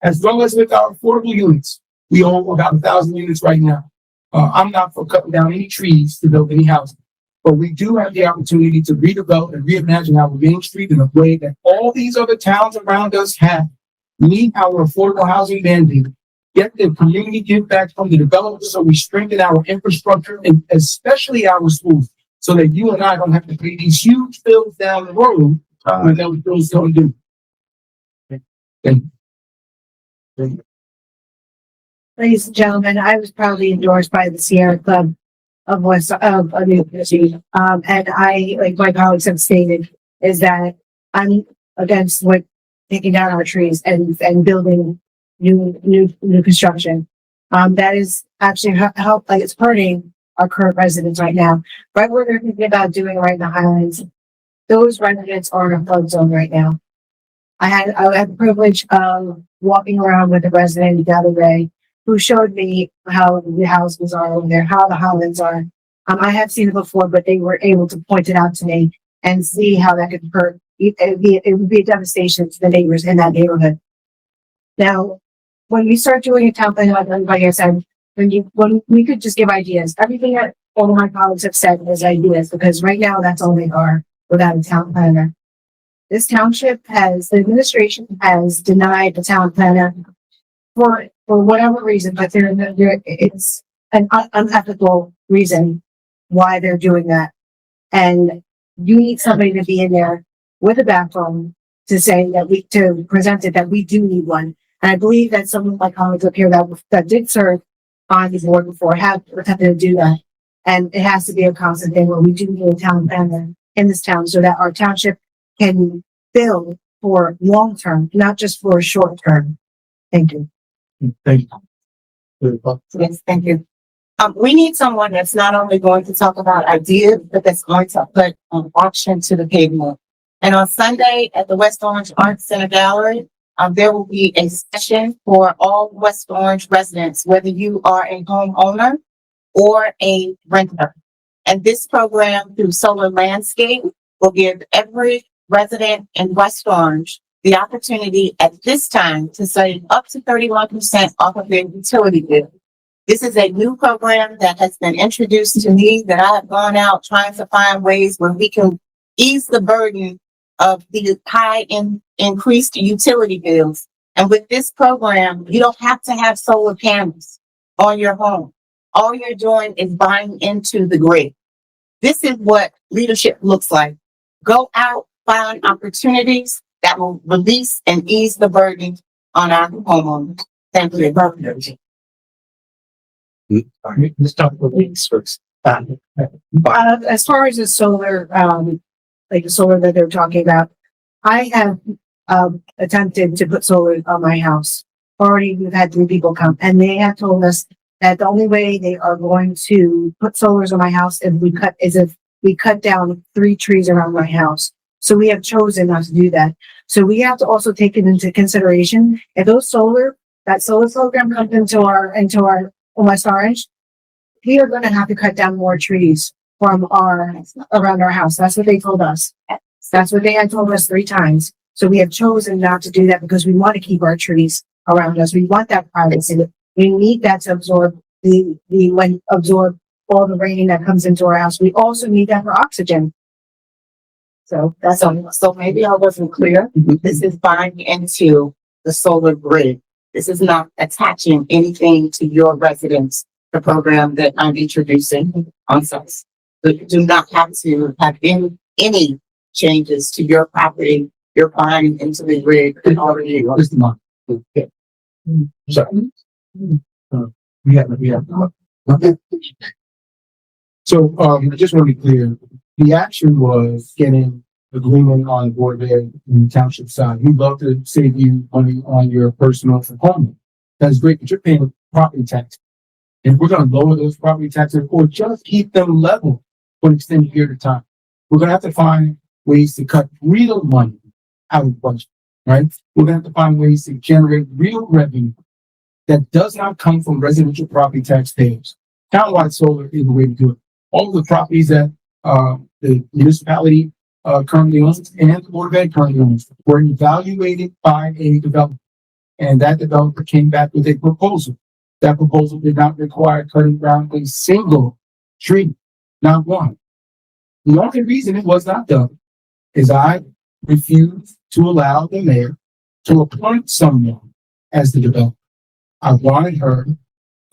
as well as with our affordable units. We own about 1,000 units right now. I'm not for cutting down any trees to build any housing, but we do have the opportunity to redevelop and reimagine our Main Street in a way that all these other towns around us have. Meet our affordable housing mandate, get the community give back from the developers, so we strengthen our infrastructure and especially our schools, so that you and I don't have to pay these huge bills down the road when those bills don't do. Thank you. Ladies and gentlemen, I was proudly endorsed by the Sierra Club of New Jersey. And I, like my colleagues have stated, is that I'm against what taking down our trees and building new construction. That is actually it's hurting our current residents right now. Right where they're thinking about doing right in the Highlands, those residents are in a flood zone right now. I had the privilege of walking around with a resident the other day who showed me how the houses are over there, how the Highlands are. I have seen it before, but they were able to point it out to me and see how that could hurt. It would be a devastation to the neighbors in that neighborhood. Now, when you start doing a town plan, like everybody has said, when we could just give ideas, everything that all of my colleagues have said is ideas, because right now that's all they are without a town planner. This township the administration has denied the town planner for whatever reason, but it's an unethical reason why they're doing that. And you need somebody to be in there with a backbone to say to present it that we do need one. And I believe that some of my colleagues up here that did serve on the board before have attempted to do that. And it has to be a constant thing where we do need a town planner in this town so that our township can build for long term, not just for a short term. Thank you. Thank you. Yes, thank you. We need someone that's not only going to talk about ideas, but that's going to put action to the pavement. And on Sunday at the West Orange Arts Center Gallery, there will be a session for all West Orange residents, whether you are a homeowner or a renter. And this program through Solar Landscape will give every resident in West Orange the opportunity at this time to save up to 31% off of their utility bill. This is a new program that has been introduced to me that I have gone out trying to find ways where we can ease the burden of the increased utility bills. And with this program, you don't have to have solar panels on your home. All you're doing is buying into the grid. This is what leadership looks like. Go out, find opportunities that will release and ease the burden on our homeowners. Thank you. Let's talk about these first. As far as the solar, like the solar that they're talking about, I have attempted to put solar on my house. Already, we've had 3 people come, and they have told us that the only way they are going to put solars on my house if we cut down 3 trees around my house. So we have chosen not to do that. So we have to also take it into consideration. If that solar program comes into our West Orange, we are going to have to cut down more trees around our house. That's what they told us. That's what they had told us 3 times. So we have chosen not to do that because we want to keep our trees around us. We want that privacy. We need that to absorb absorb all the rain that comes into our house. We also need that for oxygen. So that's all. So maybe I wasn't clear. This is buying into the solar grid. This is not attaching anything to your residence, the program that I'm introducing on Sunday. So you do not have to have any changes to your property. You're buying into the grid and already. Sorry. We have. Okay. So, I just want to be clear. The action was getting agreement on the board there in the township side. We'd love to save you money on your personal home. That's great, but you're paying property tax. And we're going to lower those property taxes or just keep them level for an extended period of time. We're going to have to find ways to cut real money out of the budget, right? We're going to have to find ways to generate real revenue that does not come from residential property taxpayers. Countywide solar is the way to do it. All of the properties that the municipality currently owns and the Board of Ed currently owns were evaluated by a developer. And that developer came back with a proposal. That proposal did not require cutting down a single tree, not one. The only reason it was not done is I refused to allow the mayor to appoint someone as the developer. I wanted her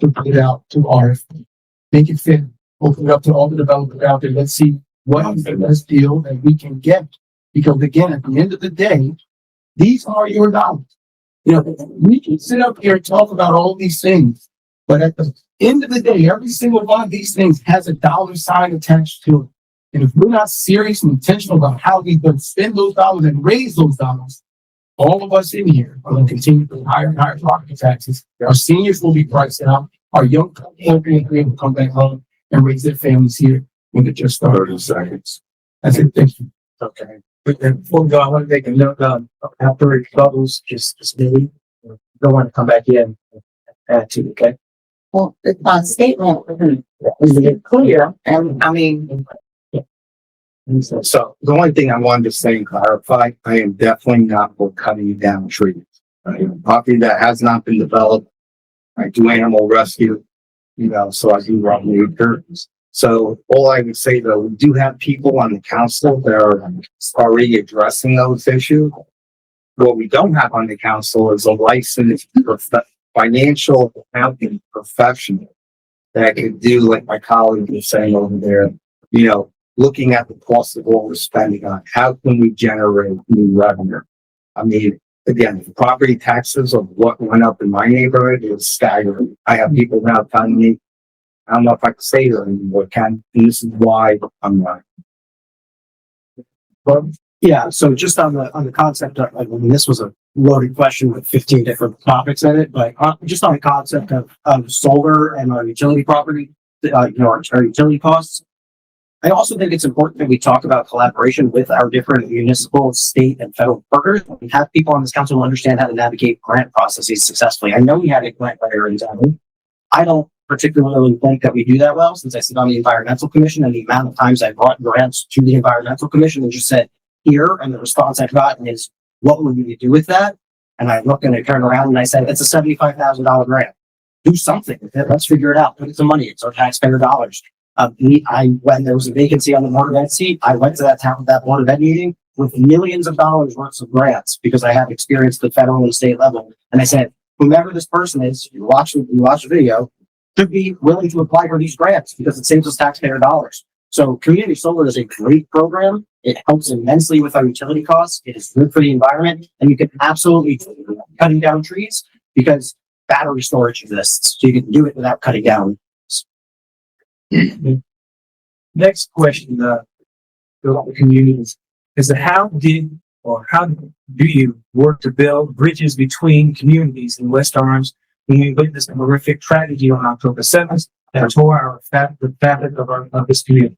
to put it out to RFP, make it fit, open it up to all the developers out there. Let's see what is the best deal that we can get. Because again, at the end of the day, these are your dollars. You know, we can sit up here and talk about all these things, but at the end of the day, every single one of these things has a dollar sign attached to it. And if we're not serious and intentional about how we can spend those dollars and raise those dollars, all of us in here are going to continue to higher and higher property taxes. Our seniors will be priced out. Our young people will be able to come back home and raise their families here when they just started. 30 seconds. That's it. Thank you. Okay. But then before we go, I want to make a note, after it bubbles, just maybe, don't want to come back in and add to, okay? Well, the statement is clear, and I mean, So the only thing I wanted to say and clarify, I am definitely not for cutting down trees. Property that has not been developed. I do animal rescue. you know, so I do run the acres. So all I would say though, we do have people on the council that are already addressing those issues. What we don't have on the council is a licensed financial accounting professional that could do like my colleague was saying over there, you know, looking at the cost of what we're spending on, how can we generate new revenue? I mean, again, the property taxes of what went up in my neighborhood is staggering. I have people now telling me, I don't know if I can say that anymore, Ken, and this is why I'm not. Well, yeah, so just on the concept of, I mean, this was a loaded question with 15 different topics in it, but just on the concept of solar and our utility property, you know, our utility costs. I also think it's important that we talk about collaboration with our different municipal, state, and federal partners. We have people on this council who understand how to navigate grant processes successfully. I know we had a grant writer in town. I don't particularly think that we do that well, since I sit on the environmental commission, and the amount of times I brought grants to the environmental commission and just said, here, and the response I've gotten is, what would we do with that? And I look and I turn around and I said, it's a $75,000 grant. Do something with it. Let's figure it out. Put it to money. It's our taxpayer dollars. When there was a vacancy on the Board of Ed seat, I went to that Board of Ed meeting with millions of dollars worth of grants because I have experience at the federal and state level. And I said, whomever this person is, you watch the video, should be willing to apply for these grants because it saves us taxpayer dollars. So community solar is a great program. It helps immensely with our utility costs. It is good for the environment, and you can absolutely cutting down trees because battery storage exists. So you can do it without cutting down. Next question, about the communities is how do you work to build bridges between communities in West Orange when we witnessed a horrific tragedy on October 7th that tore the fabric of this community?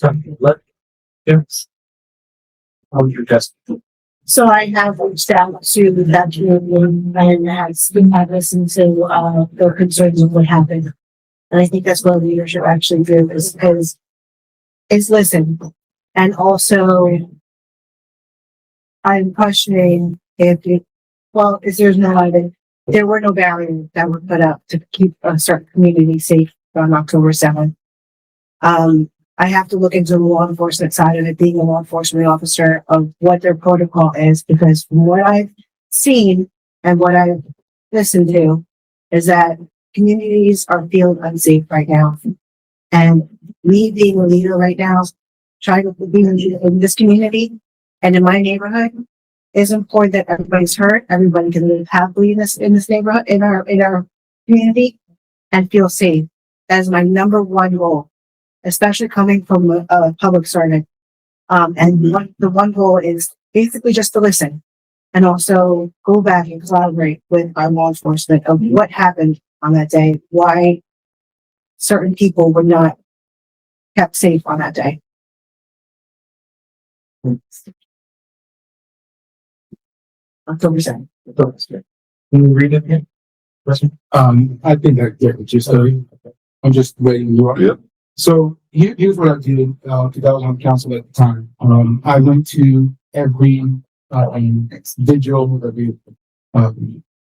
How would you address it? So I have reached out to that community and have listened to, their concerns of what happened. And I think that's what leadership actually do is listen. And also, I'm questioning if there's there were no barriers that were put up to keep a certain community safe on October 7th. I have to look into the law enforcement side of it, being a law enforcement officer, of what their protocol is, because from what I've seen and what I've listened to is that communities are feeling unsafe right now. And me being a leader right now, trying to be a leader in this community and in my neighborhood, is important that everybody's heard, everybody can live happily in this neighborhood, in our community, and feel safe. That is my number one goal, especially coming from a public servant. And the one goal is basically just to listen and also go back and collaborate with our law enforcement of what happened on that day, why certain people were not kept safe on that day. October 7th. Can you read it again? I think I get what you're saying. I'm just waiting. Yep. So here's what I did, because I was on council at the time. I went to every, vigil, every,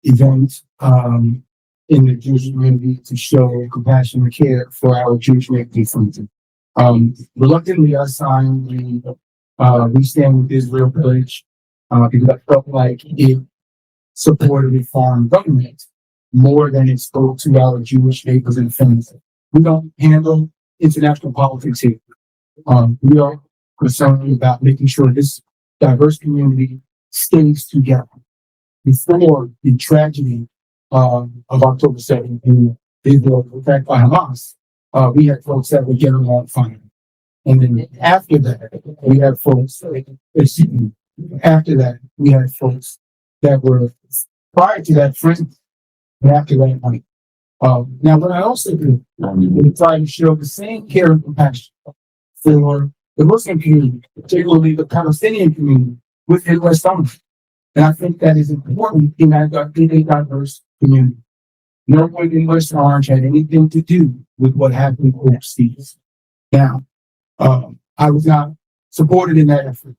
event, in the Jewish community to show compassion and care for our Jewish community. Reluctantly, I signed the, We Stand With Israel pledge, because I felt like it supported a foreign government more than it spoke to our Jewish neighbors and friends. We don't handle international politics here. We are concerned about making sure this diverse community stays together. Before the tragedy of October 7th, and Israel was attacked by Hamas, we had folks that were getting along fine. And then after that, we had folks, after that, we had folks that were prior to that friends, and after that, money. Now, what I also do, we try to show the same care and compassion for the Muslim community, particularly the Palestinian community within West Orange. And I think that is important in a diverse community. No one in West Orange had anything to do with what happened overseas. Now, I was not supported in that effort.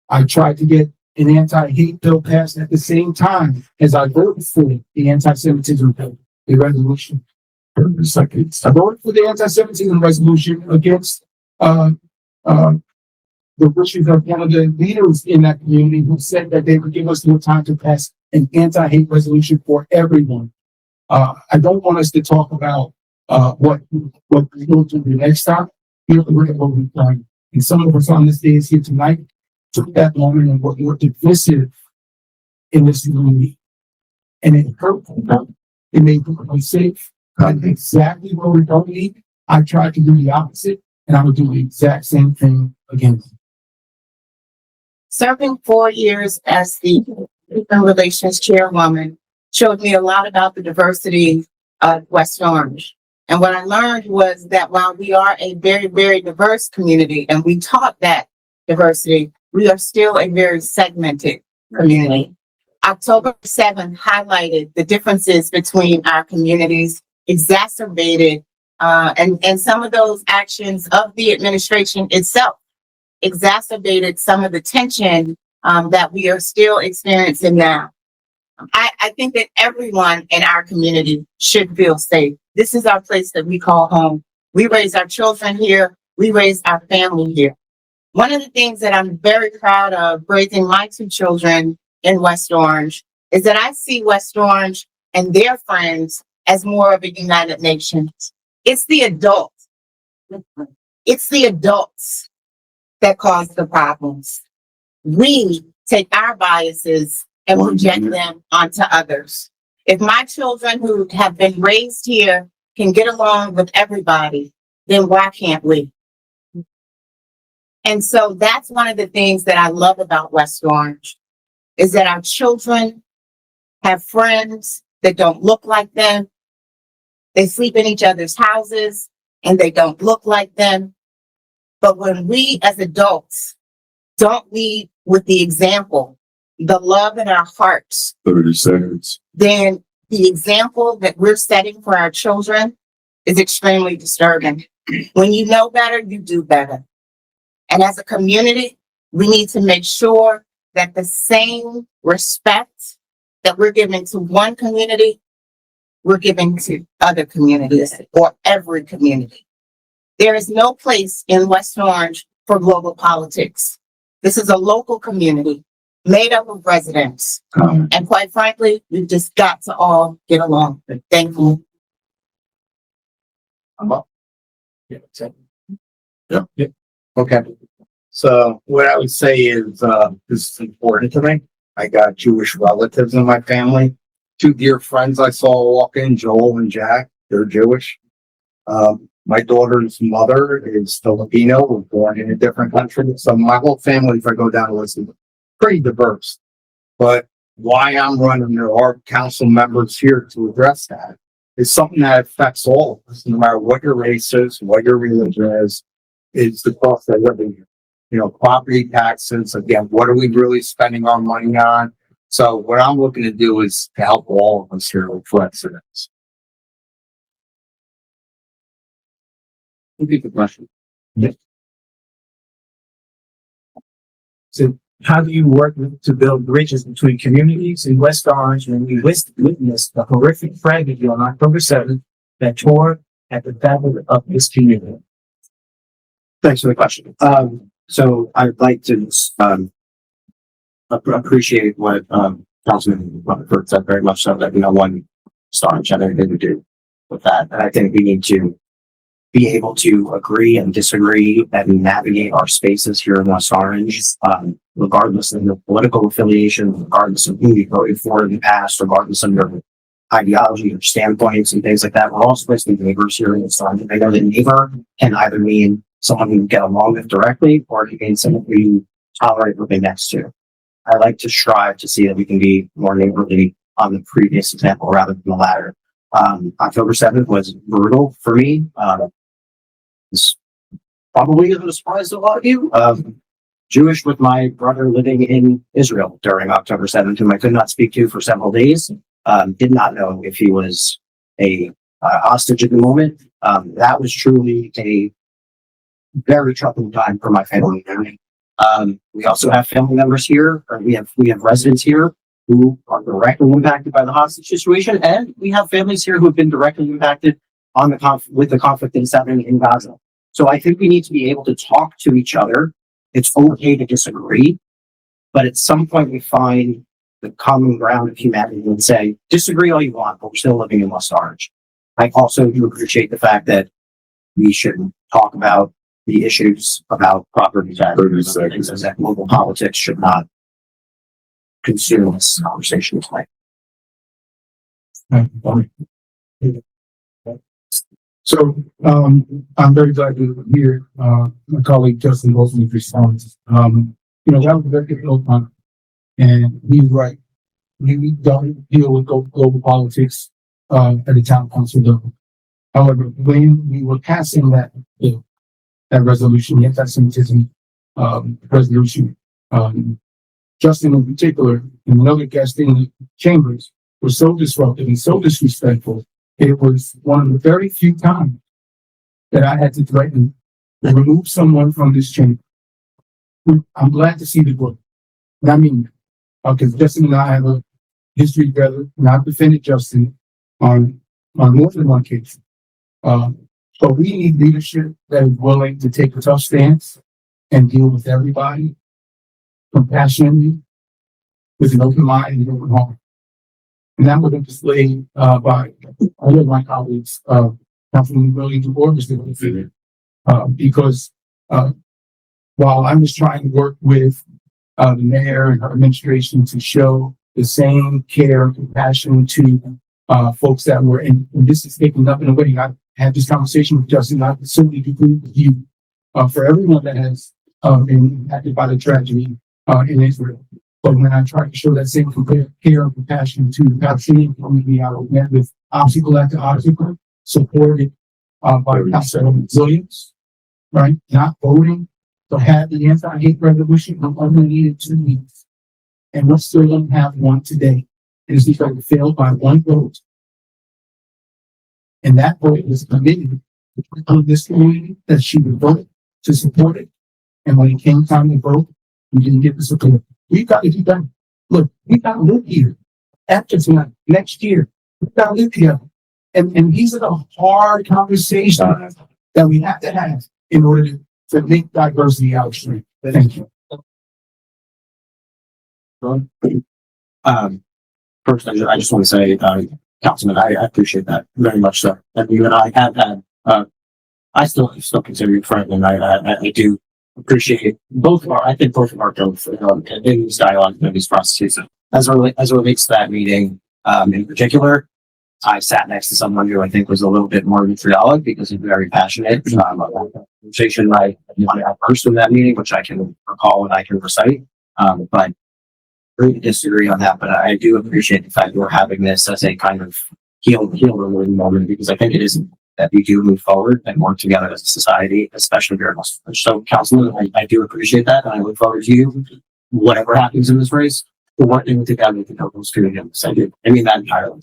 I tried to get an anti-hate bill passed at the same time as I voted for the anti-Semitism bill. a resolution. Second, I voted for the anti-Semitism resolution against, the wishes of one of the leaders in that community who said that they would give us more time to pass an anti-hate resolution for everyone. I don't want us to talk about, what we will do the next time. We have to look at what we've done. And some of us on this day is here tonight took that moment and were more divisive in this community. And it hurt people. It made people unsafe. And exactly what we don't need. I tried to do the opposite, and I would do the exact same thing again. Serving 4 years as the Human Relations Chairwoman showed me a lot about the diversity of West Orange. And what I learned was that while we are a very, very diverse community and we taught that diversity, we are still a very segmented community. October 7th highlighted the differences between our communities, exacerbated, and some of those actions of the administration itself exacerbated some of the tension that we are still experiencing now. I think that everyone in our community should feel safe. This is our place that we call home. We raise our children here. We raise our family here. One of the things that I'm very proud of raising my 2 children in West Orange is that I see West Orange and their friends as more of a united nation. It's the adults. It's the adults that cause the problems. We take our biases and project them onto others. If my children who have been raised here can get along with everybody, then why can't we? And so that's one of the things that I love about West Orange, is that our children have friends that don't look like them. They sleep in each other's houses and they don't look like them. But when we as adults don't lead with the example, the love in our hearts, 30 seconds. then the example that we're setting for our children is extremely disturbing. When you know better, you do better. And as a community, we need to make sure that the same respect that we're giving to one community, we're giving to other communities or every community. There is no place in West Orange for global politics. This is a local community made up of residents. And quite frankly, we've just got to all get along. Thank you. Okay. So what I would say is, this is important to me. I got Jewish relatives in my family. 2 dear friends I saw walk in, Joel and Jack, they're Jewish. My daughter's mother is Filipino, was born in a different country. So my whole family, if I go down the list, is pretty diverse. But why I'm running, there are council members here to address that. It's something that affects all of us, no matter what your race is, what your religion is the cost of living here. You know, property taxes, again, what are we really spending our money on? So what I'm looking to do is to help all of us here with residents. Repeat the question. So how do you work to build bridges between communities in West Orange when we witnessed the horrific tragedy on October 7th that tore at the fabric of this community? Thanks for the question. So I'd like to, appreciate what, Councilman Rutherford said very much so that, one star and anything to do with that. And I think we need to be able to agree and disagree and navigate our spaces here in West Orange, regardless of your political affiliation, regardless of who you voted for in the past, regardless of your ideology or standpoints and things like that. We're all supposed to be neighbors here in West Orange. I know that neighbor can either mean someone who you get along with directly, or it can mean someone who you tolerate living next to. I like to strive to see that we can be more neighborly on the previous example rather than the latter. October 7th was brutal for me. This probably isn't a surprise to a lot of you. Jewish with my brother living in Israel during October 7th, whom I could not speak to for several days. Did not know if he was a hostage at the moment. That was truly a very troubling time for my family. We also have family members here, or we have residents here who are directly impacted by the hostage situation, and we have families here who have been directly impacted on the with the conflict that's happening in Gaza. So I think we need to be able to talk to each other. It's okay to disagree, but at some point we find the common ground of humanity and say, disagree all you want, but we're still living in West Orange. I also do appreciate the fact that we should talk about the issues about property taxes and things like that. Local politics should not consume this conversation tonight. So, I'm very glad to hear, my colleague Justin Wilson's response. That was a very difficult time. And he's right. We don't deal with global politics, at the town council level. However, when we were passing that bill, that resolution, the anti-Semitism, resolution, Justin in particular, and another guest in the chambers were so disruptive and so disrespectful. It was one of the very few times that I had to threaten to remove someone from this chamber. I'm glad to see the book. And I mean, because Justin and I have a history together, and I've defended Justin on more than one case. But we need leadership that is willing to take a tough stance and deal with everybody compassionately, with an open mind and an open heart. And that was displayed by all of my colleagues, Councilman Willie DeBoer, because while I was trying to work with the mayor and her administration to show the same care and compassion to folks that were in, and this is taking nothing away. I had this conversation with Justin. I certainly agree with you for everyone that has been impacted by the tragedy in Israel. But when I tried to show that same care and compassion to the Palestinian community, I was met with obstacle after obstacle, supported by Council of Resilience, right? Not voting to have the anti-hate resolution. We only needed 2 weeks, and we still don't have one today. It is because it failed by 1 vote. And that vote was committed of this community that she would vote to support it. And when it came time to vote, we didn't get the support. We've got to do that. Look, we got to live here after tonight, next year. We got to live here. And these are the hard conversations that we have to have in order to make diversity our strength. Thank you. First, I just want to say, Councilman, I appreciate that very much, so. And you and I have had, I still consider you a friend, and I do appreciate both of our growth in these dialogue and these processes. As it relates to that meeting, in particular, I sat next to someone who I think was a little bit more vitriolic because he's very passionate about the conversation I first in that meeting, which I can recall and I can recite. But really disagree on that, but I do appreciate the fact that we're having this as a kind of heal the wound moment, because I think it is that we do move forward and work together as a society, especially here in West Orange. So, Councilman, I do appreciate that, and I look forward to you, whatever happens in this race, for working together to help those students. I do. I mean that entirely.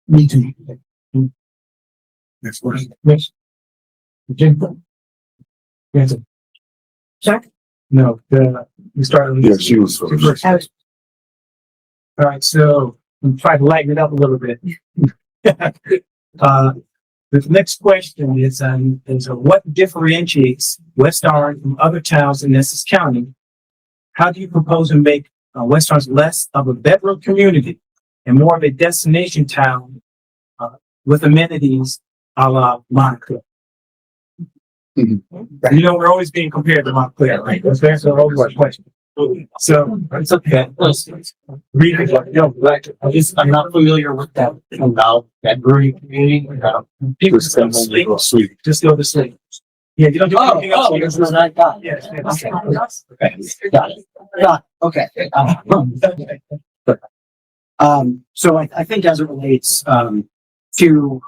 Me too. Next question. Yes. Jim. Yes. Check? No, we started. Yeah, she was first. All right, so I'm trying to lighten it up a little bit. The next question is what differentiates West Orange from other towns in Essex County? How do you propose to make West Orange less of a bedroom community and more of a destination town with amenities a la Montclair? Mm-hmm. You know, we're always being compared to Montclair, right? That's always a question. So it's okay. Read it. I'm not familiar with that about bedroom community. People just go to sleep. Just go to sleep. Yeah, you don't do anything else. That's what I got. Yes. Okay. Got it. Okay. So I think as it relates to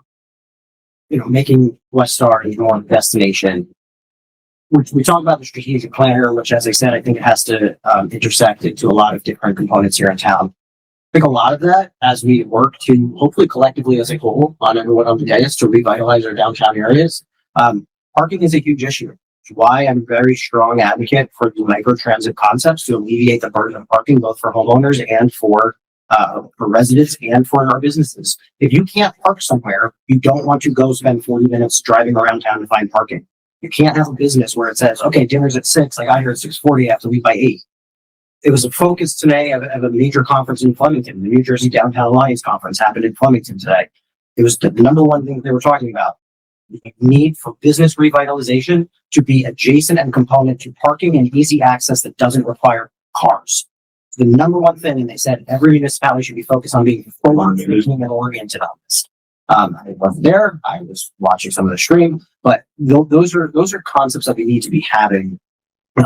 making West Orange more of a destination, we talk about the strategic planner, which, as I said, I think it has to intersect into a lot of different components here in town. I think a lot of that, as we work to hopefully collectively as a whole on everyone on the dais to revitalize our downtown areas, parking is a huge issue. Which is why I'm a very strong advocate for the micro transit concepts to alleviate the burden of parking, both for homeowners and for for residents and for our businesses. If you can't park somewhere, you don't want to go spend 40 minutes driving around town to find parking. You can't have a business where it says, okay, dinner's at 6, I got here at 6:40, I have to leave by 8. It was a focus today of a major conference in Flemington. The New Jersey Downtown Alliance Conference happened in Flemington today. It was the number one thing that they were talking about. The need for business revitalization to be adjacent and component to parking and easy access that doesn't require cars. The number one thing, and they said every municipality should be focused on being forward thinking and oriented on this. I wasn't there. I was watching some of the stream, but those are concepts that we need to be having.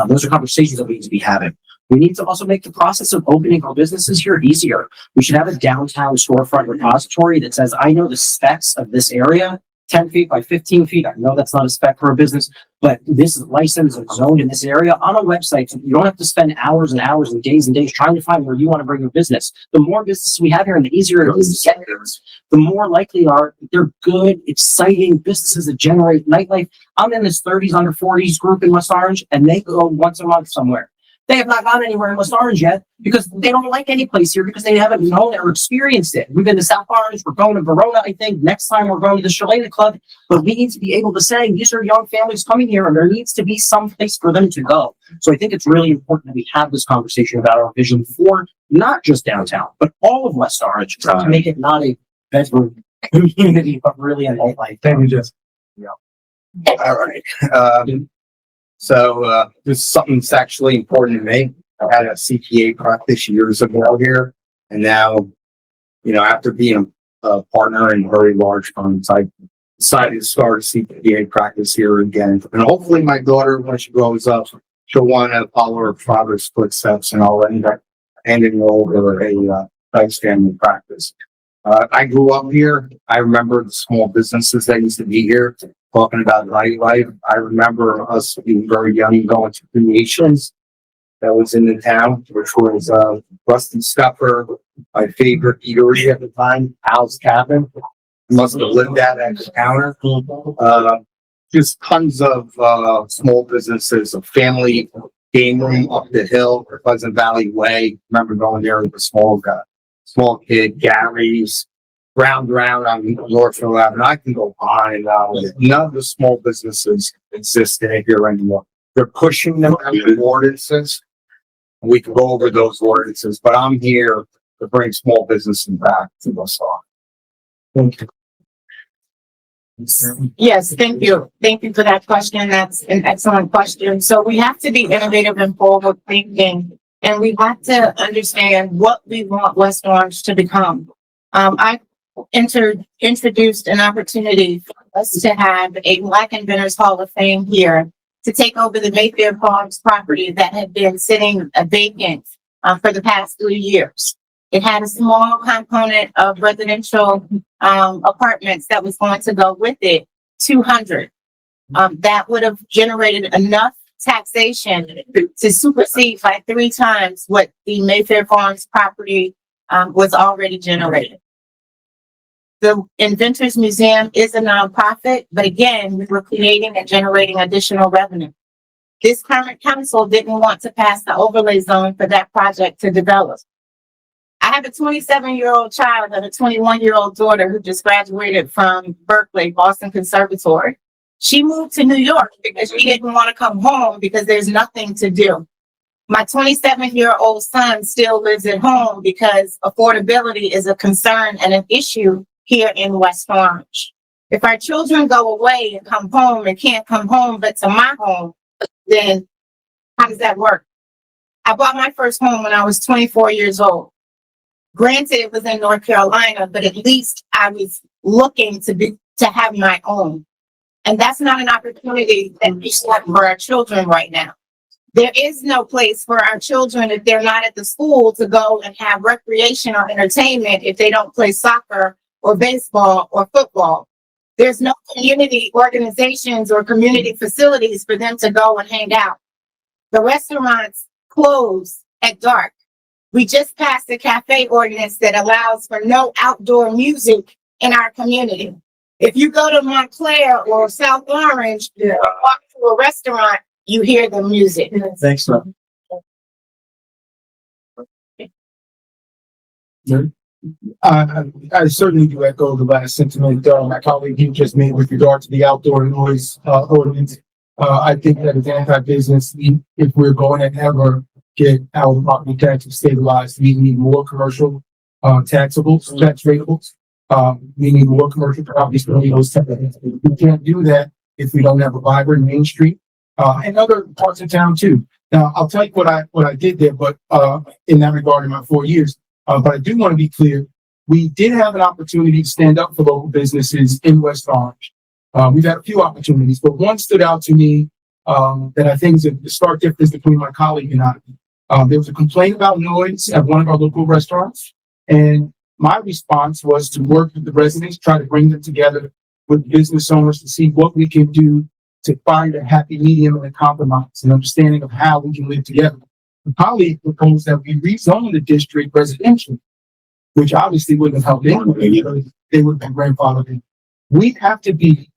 Those are conversations that we need to be having. We need to also make the process of opening our businesses here easier. We should have a downtown storefront repository that says, I know the specs of this area, 10 feet by 15 feet. I know that's not a spec for a business, but this is licensed and zoned in this area on a website. So you don't have to spend hours and hours and days trying to find where you want to bring your business. The more business we have here and the easier it is to get there, the more likely they're good, exciting businesses that generate nightlife. I'm in this 30s under 40s group in West Orange, and they go once a month somewhere. They have not gone anywhere in West Orange yet because they don't like any place here because they haven't known it or experienced it. We've been to South Orange. We're going to Verona, I think. Next time we're going to the Shalana Club. But we need to be able to say these are young families coming here and there needs to be some place for them to go. So I think it's really important that we have this conversation about our vision for not just downtown, but all of West Orange to make it not a bedroom community, but really a nightlife. Thank you, Jess. All right. So this is something that's actually important to me. I had a CPA practice years ago here, and now, after being a partner in very large firms, I decided to start a CPA practice here again. And hopefully my daughter, when she grows up, she'll want to follow her father's footsteps, and I'll end up handing over a nice family practice. I grew up here. I remember the small businesses that used to be here. Talking about nightlife, I remember us being very young and going to Creations that was in the town, which was Rusty Stuffer, my favorite eatery at the time, Al's Cabin. Must have lived at the counter. Just tons of small businesses, a family game room up the hill, Pleasant Valley Way. Remember going there with a small kid, Gary's. Round on Northfield Avenue. I can go on and on. None of the small businesses exist in here anymore. They're pushing them out of ordinances. We can go over those ordinances, but I'm here to bring small businesses back to the song. Thank you. Yes, thank you. Thank you for that question. That's an excellent question. So we have to be innovative and forward thinking, and we have to understand what we want West Orange to become. I introduced an opportunity for us to have a Black Inventors Hall of Fame here to take over the Mayfair Farms property that had been sitting vacant for the past 3 years. It had a small component of residential apartments that was going to go with it, 200. That would have generated enough taxation to supersede by 3 times what the Mayfair Farms property was already generated. The Inventors Museum is a nonprofit, but again, we were creating and generating additional revenue. This current council didn't want to pass the overlay zone for that project to develop. I have a 27-year-old child and a 21-year-old daughter who just graduated from Berkeley, Boston Conservatory. She moved to New York because she didn't want to come home because there's nothing to do. My 27-year-old son still lives at home because affordability is a concern and an issue here in West Orange. If our children go away and come home and can't come home but to my home, then how does that work? I bought my first home when I was 24 years old. Granted, it was in North Carolina, but at least I was looking to have my own. And that's not an opportunity that we have for our children right now. There is no place for our children if they're not at the school to go and have recreation or entertainment if they don't play soccer or baseball or football. There's no community organizations or community facilities for them to go and hang out. The restaurants close at dark. We just passed a cafe ordinance that allows for no outdoor music in our community. If you go to Montclair or South Orange, or walk to a restaurant, you hear the music. Thanks, man. I certainly do echo the last sentiment, my colleague you just made with regard to the outdoor noise, ordinance. I think that as anti-business, if we're going to ever get our property taxes stabilized, we need more commercial, taxables, tax ratables. We need more commercial properties for those type of things. We can't do that if we don't have a vibrant Main Street, and other parts of town too. Now, I'll tell you what I did there, but, in that regard in my 4 years, but I do want to be clear. We did have an opportunity to stand up for local businesses in West Orange. We've had a few opportunities, but one stood out to me, that I think is the stark difference between my colleague and I. There was a complaint about noise at one of our local restaurants, and my response was to work with the residents, try to bring them together with business owners to see what we can do to find a happy medium and a compromise, an understanding of how we can live together. The colleague proposed that we rezone the district residential, which obviously wouldn't have helped anybody. They would have been grandfathered in. We have to be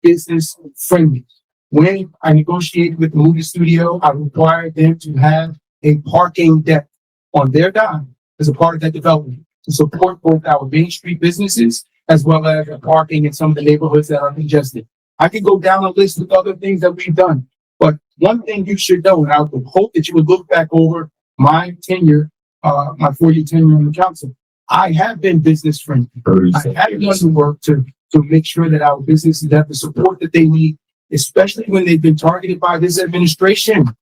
business friendly. When I negotiated with the movie studio, I required them to have a parking deck on their dime as a part of that development to support both our Main Street businesses as well as the parking in some of the neighborhoods that are congested. I could go down a list of other things that we've done, but one thing you should know, and I would hope that you would look back over my tenure, my 4-year tenure on the council. I have been business friendly. I have done the work to make sure that our businesses have the support that they need, especially when they've been targeted by this administration.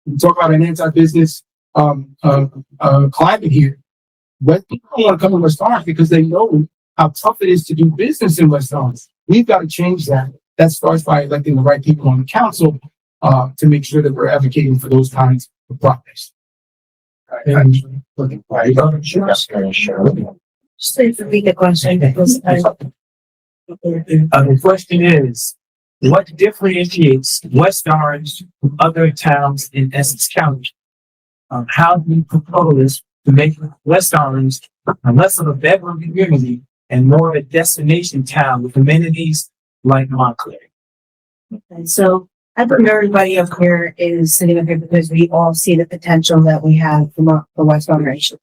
We talk about an anti-business climate here. But people don't want to come to West Orange because they know how tough it is to do business in West Orange. We've got to change that. That starts by electing the right people on the council to make sure that we're advocating for those kinds of projects. And Just to repeat the question, because the question is, what differentiates West Orange from other towns in Essex County? How do you propose to make West Orange less of a bedroom community and more of a destination town with amenities like Montclair? And so I think everybody up here is sitting up here because we all see the potential that we have for West Orange.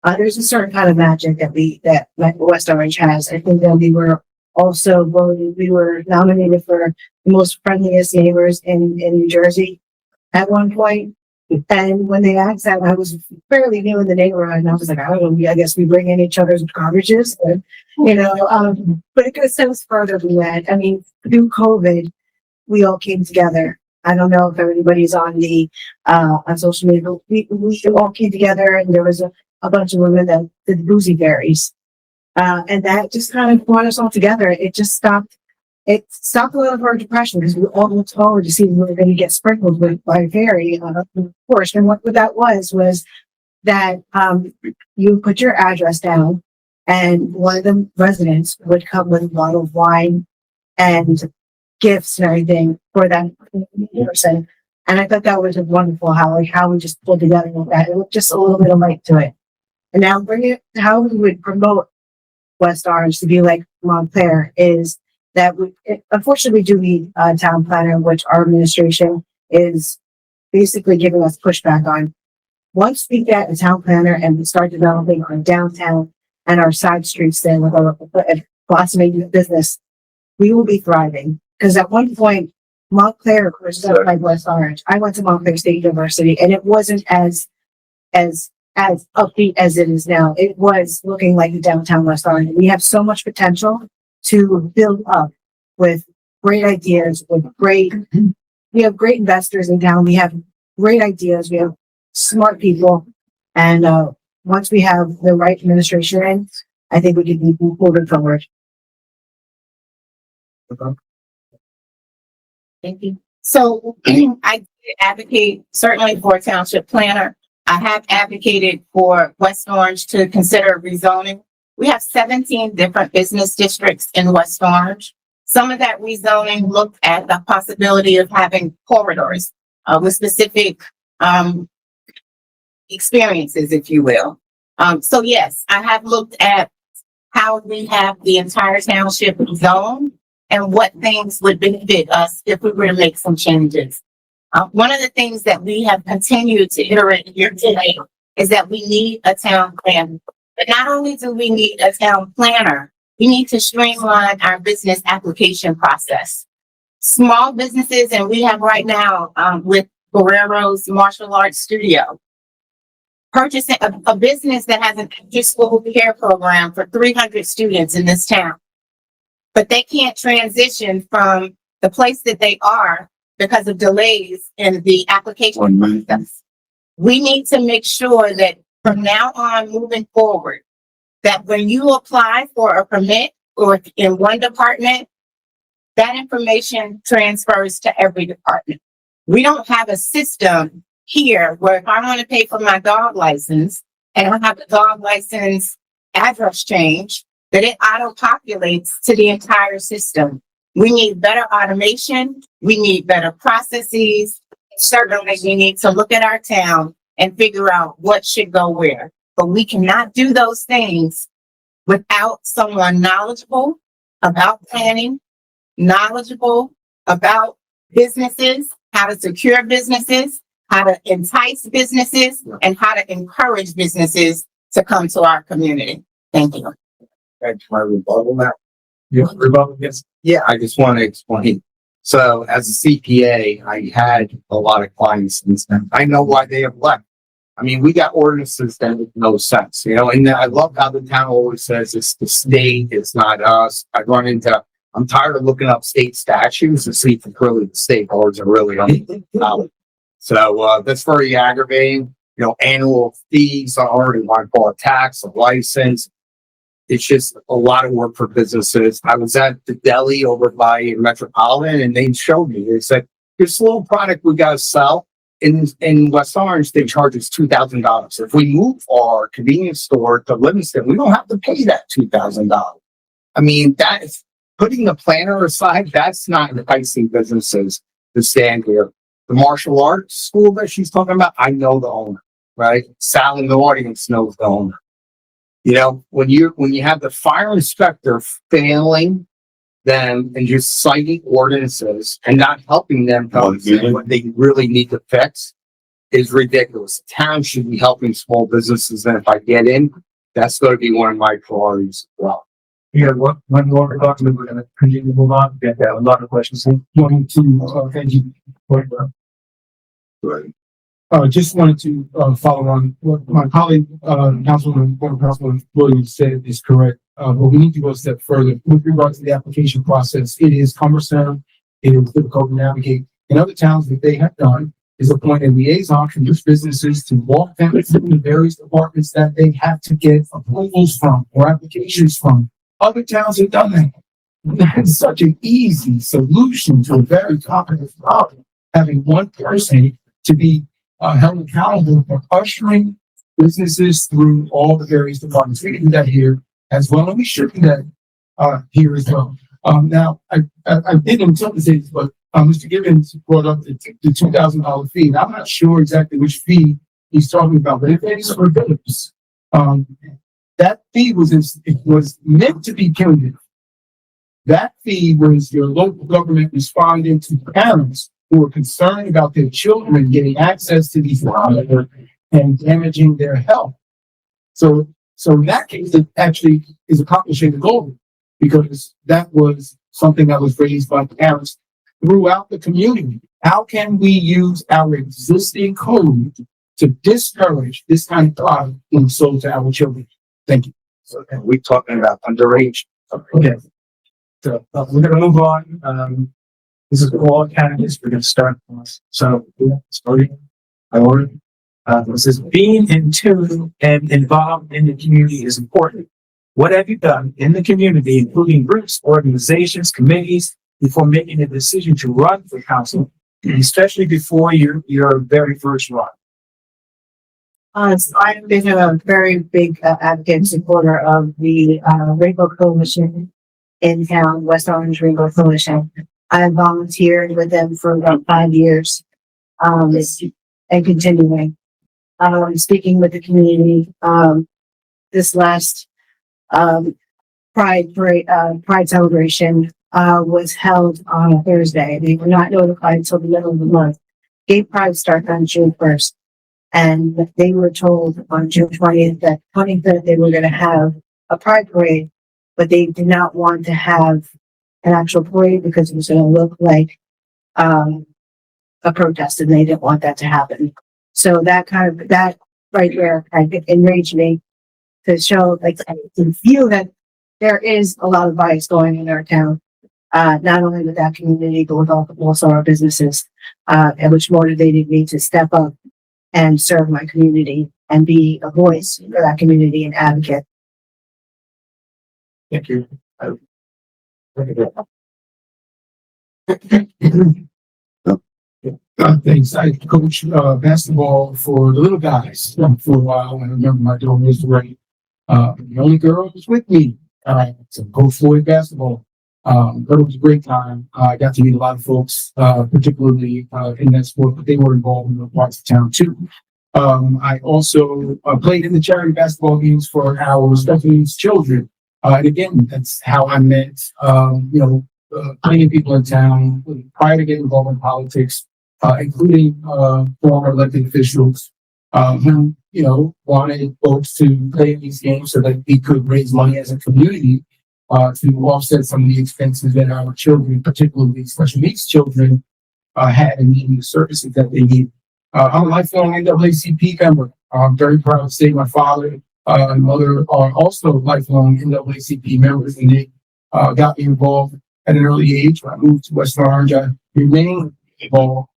There's a certain kind of magic that West Orange has. I think that we were also voted, we were nominated for the most friendliest neighbors in New Jersey at one point. And when they asked that, I was fairly new in the neighborhood, and I was like, I don't know, I guess we bring in each other's garbages, but it goes further than that. I mean, through COVID, we all came together. I don't know if everybody's on social media, but we all came together, and there was a bunch of women that did boozy berries. And that just kind of brought us all together. It stopped a lot of our depression because we all looked forward to seeing we were going to get sprinkled by a fairy, of course. And what that was that you put your address down, and one of the residents would come with a bottle of wine and gifts and everything for that person. And I thought that was wonderful how we just pulled together with that. It looked just a little bit of light to it. And now bring it how we would promote West Orange to be like Montclair is that unfortunately we do need a town planner, which our administration is basically giving us pushback on. Once we get a town planner and we start developing our downtown and our side streets there with our blossoming business, we will be thriving. Because at one point, Montclair was just like West Orange. I went to Montclair State University, and it wasn't as upbeat as it is now. It was looking like the downtown West Orange. We have so much potential to build up with great ideas, we have great investors in town. We have great ideas. We have smart people. And once we have the right administration in, I think we can be moving forward. Thank you. So I did advocate certainly for a township planner. I have advocated for West Orange to consider rezoning. We have 17 different business districts in West Orange. Some of that rezoning looked at the possibility of having corridors with specific experiences, if you will. So yes, I have looked at how we have the entire township zone and what things would benefit us if we were to make some changes. One of the things that we have continued to iterate here today is that we need a town plan But not only do we need a town planner, we need to streamline our business application process. Small businesses, and we have right now, with Guerrero's Martial Arts Studio, purchasing a business that has an after-school care program for 300 students in this town. But they can't transition from the place that they are because of delays in the application process. We need to make sure that from now on, moving forward, that when you apply for a permit or in one department, that information transfers to every department. We don't have a system here where if I want to pay for my dog license and I have the dog license address change, that it auto-populates to the entire system. We need better automation. We need better processes. Certainly, we need to look at our town and figure out what should go where. But we cannot do those things without someone knowledgeable about planning, knowledgeable about businesses, how to secure businesses, how to entice businesses, and how to encourage businesses to come to our community. Thank you. Thanks for my rebuttal now. Yeah, rebuttal, yes. Yeah, I just want to explain. So as a CPA, I had a lot of clients and I know why they have left. I mean, we got ordinances that make no sense, you know, and I love how the town always says it's the state, it's not us. I'm tired of looking up state statutes to see if it's really the state or is it really on. So, that's very aggravating, you know, annual fees, I already want to call it tax, a license. It's just a lot of work for businesses. I was at the deli over by Metropolitan and they showed me, they said, this little product we got to sell in West Orange, they charge us $2,000. If we move our convenience store to Livingston, we don't have to pay that $2,000. I mean, that is putting the planner aside, that's not enticing businesses to stand here. The martial arts school that she's talking about, I know the owner, right? Sal in the audience knows the owner. You know, when you have the fire inspector failing them and just citing ordinances and not helping them to understand what they really need to fix is ridiculous. The town should be helping small businesses, and if I get in, that's going to be one of my priorities as well. Yeah, one more document, we're gonna continue to move on, get a lot of questions. Wanting to, thank you. Right. Just wanted to, follow on what my colleague, Councilman Williams said is correct. But we need to go a step further with regards to the application process. It is cumbersome. It is difficult to navigate. In other towns, what they have done is appoint a liaison from these businesses to walk them through the various departments that they have to get approvals from or applications from. Other towns have done that. That's such an easy solution to a very complex problem. Having one person to be held accountable for ushering businesses through all the various departments. We can do that here as well, and we should do that here as well. Now, I didn't say this, but Mr. Gibbons brought up the $2,000 fee. And I'm not sure exactly which fee he's talking about, but if it is for villagers, that fee was meant to be punitive. That fee was your local government responding to parents who are concerned about their children getting access to these products and damaging their health. So in that case, it actually is accomplishing the goal because that was something that was raised by parents throughout the community. How can we use our existing code to discourage this kind of product being sold to our children? Thank you. So we're talking about underage. Okay. So we're gonna move on. This is all candidates. We're gonna start. So starting. I order. This is being in tune and involved in the community is important. What have you done in the community, including groups, organizations, committees, before making a decision to run for council, especially before your very first run? So I've been a very big advocate and supporter of the Rainbow Coalition in town, West Orange Rainbow Coalition. I volunteered with them for about 5 years, and continuing. Speaking with the community, this last Pride celebration was held on a Thursday. They were not notified until the middle of the month. Gay Pride starts on June 1st. And they were told on June 20th that 23rd they were going to have a pride parade, but they did not want to have an actual parade because it was going to look like a protest, and they didn't want that to happen. So that right there kind of enraged me to show, like, to feel that there is a lot of bias going in our town, not only with that community, but with also our businesses, and which motivated me to step up and serve my community and be a voice for that community and advocate. Thank you. Thanks. I coached basketball for the little guys for a while. I remember my daughter was the only girl who was with me. So coach boys basketball. But it was a great time. I got to meet a lot of folks, particularly in that sport, but they were involved in the parts of town too. I also played in the charity basketball games for our special needs children. And again, that's how I met, plenty of people in town prior to getting involved in politics, including former elected officials who, wanted folks to play in these games so that we could raise money as a community to offset some of the expenses that our children, particularly special needs children, had in needing the services that they need. I'm a lifelong NAACP member. I'm very proud to say my father and mother are also lifelong NAACP members, and they got me involved at an early age. When I moved to West Orange, I remained involved.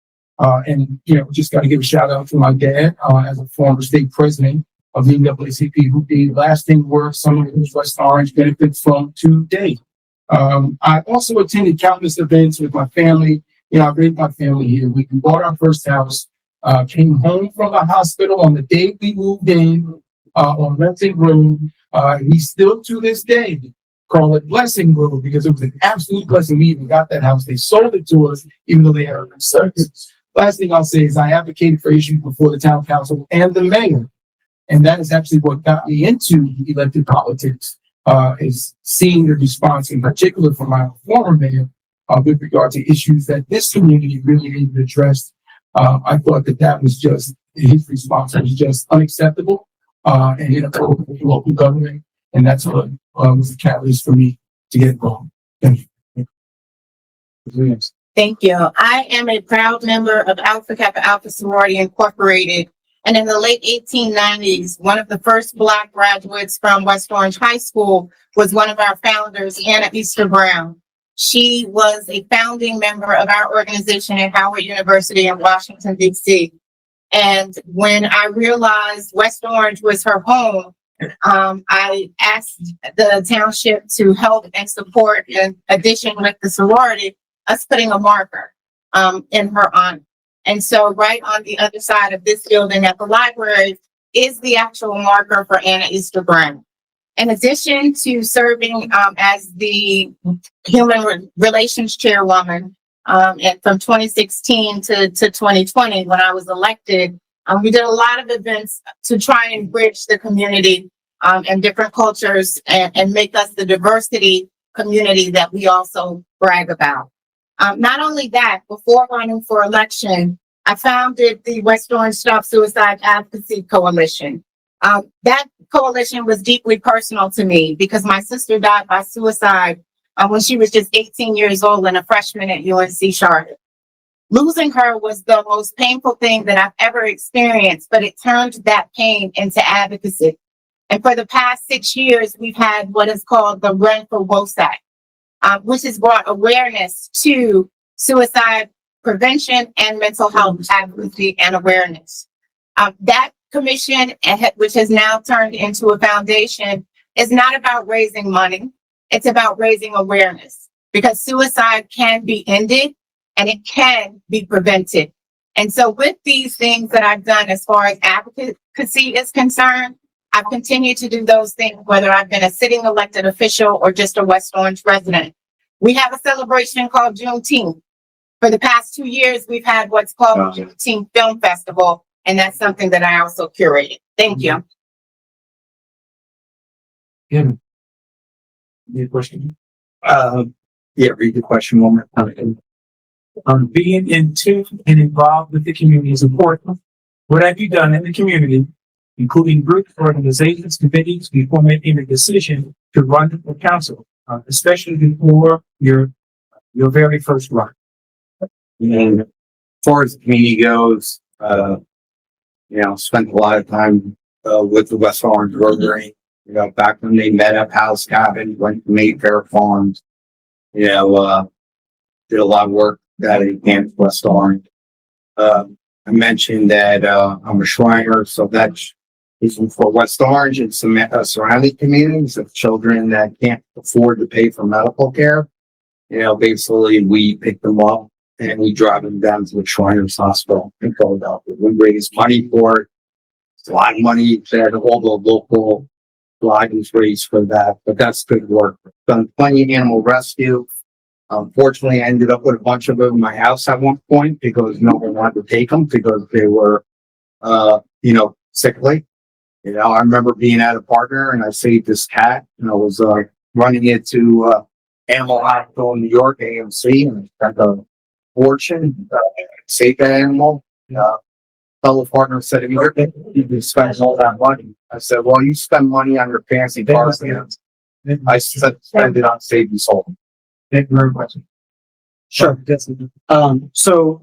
Just got to give a shout out to my dad as a former state president of the NAACP, who did lasting work, some of which West Orange benefits from today. I also attended countless events with my family. I raised my family here. We bought our first house, came home from the hospital on the day we moved in on Renton Road. We still to this day call it Blessing Road because it was an absolute blessing. We even got that house. They sold it to us, even though they had a service. Last thing I'll say is I advocated for issues before the town council and the mayor. And that is actually what got me into elected politics, is seeing the response in particular from my former mayor with regard to issues that this community really needed addressed. I thought that was just, his response was just unacceptable and inappropriate with local government. And that's what was the catalyst for me to get involved. Thank you. Thank you. I am a proud member of Alpha Kappa Alpha Sorority Incorporated. And in the late 1890s, one of the first Black graduates from West Orange High School was one of our founders, Anna Easter Brown. She was a founding member of our organization at Howard University in Washington, D.C. And when I realized West Orange was her home, I asked the township to help and support, in addition with the sorority, us putting a marker in her honor. And so right on the other side of this building at the library is the actual marker for Anna Easter Brown. In addition to serving as the Human Relations Chairwoman and from 2016 to 2020, when I was elected, we did a lot of events to try and bridge the community and different cultures and make us the diversity community that we also brag about. Not only that, before running for election, I founded the West Orange Stop Suicide Advocacy Coalition. That coalition was deeply personal to me because my sister died by suicide when she was just 18 years old and a freshman at UNC Charlotte. Losing her was the most painful thing that I've ever experienced, but it turned that pain into advocacy. And for the past 6 years, we've had what is called the Run for WOSAC, which has brought awareness to suicide prevention and mental health advocacy and awareness. That commission, which has now turned into a foundation, is not about raising money. It's about raising awareness because suicide can be ended and it can be prevented. And so with these things that I've done as far as advocacy is concerned, I've continued to do those things, whether I've been a sitting elected official or just a West Orange resident. We have a celebration called Juneteenth. For the past 2 years, we've had what's called the Juneteenth Film Festival, and that's something that I also curated. Thank you. Yeah. Any question? Read the question one more time. Being in tune and involved with the community is important. What have you done in the community, including groups, organizations, committees, before making a decision to run for council, especially before your very first run? And as far as the community goes, spent a lot of time, with the West Orange Rotary, back when they met at House Cabin, went to Mayfair Farms, did a lot of work that in West Orange. I mentioned that, I'm a Shriner, so that's even for West Orange and some surrounding communities of children that can't afford to pay for medical care. Basically we pick them up and we drive them down to the Shriners Hospital in Philadelphia. We raise money for it. It's a lot of money that all the local libraries raise for that, but that's good work. Done plenty of animal rescue. Unfortunately, I ended up with a bunch of them in my house at one point because no one wanted to take them because they were, sickly. I remember being at a partner and I saved this cat and I was, running it to, Animal Hospital in New York, AMC, and I spent a fortune, save that animal. Fellow partner said, if you spend all that money. I said, well, you spend money on your fancy cars. I said, spend it on saving soul. Thank you very much. Sure. So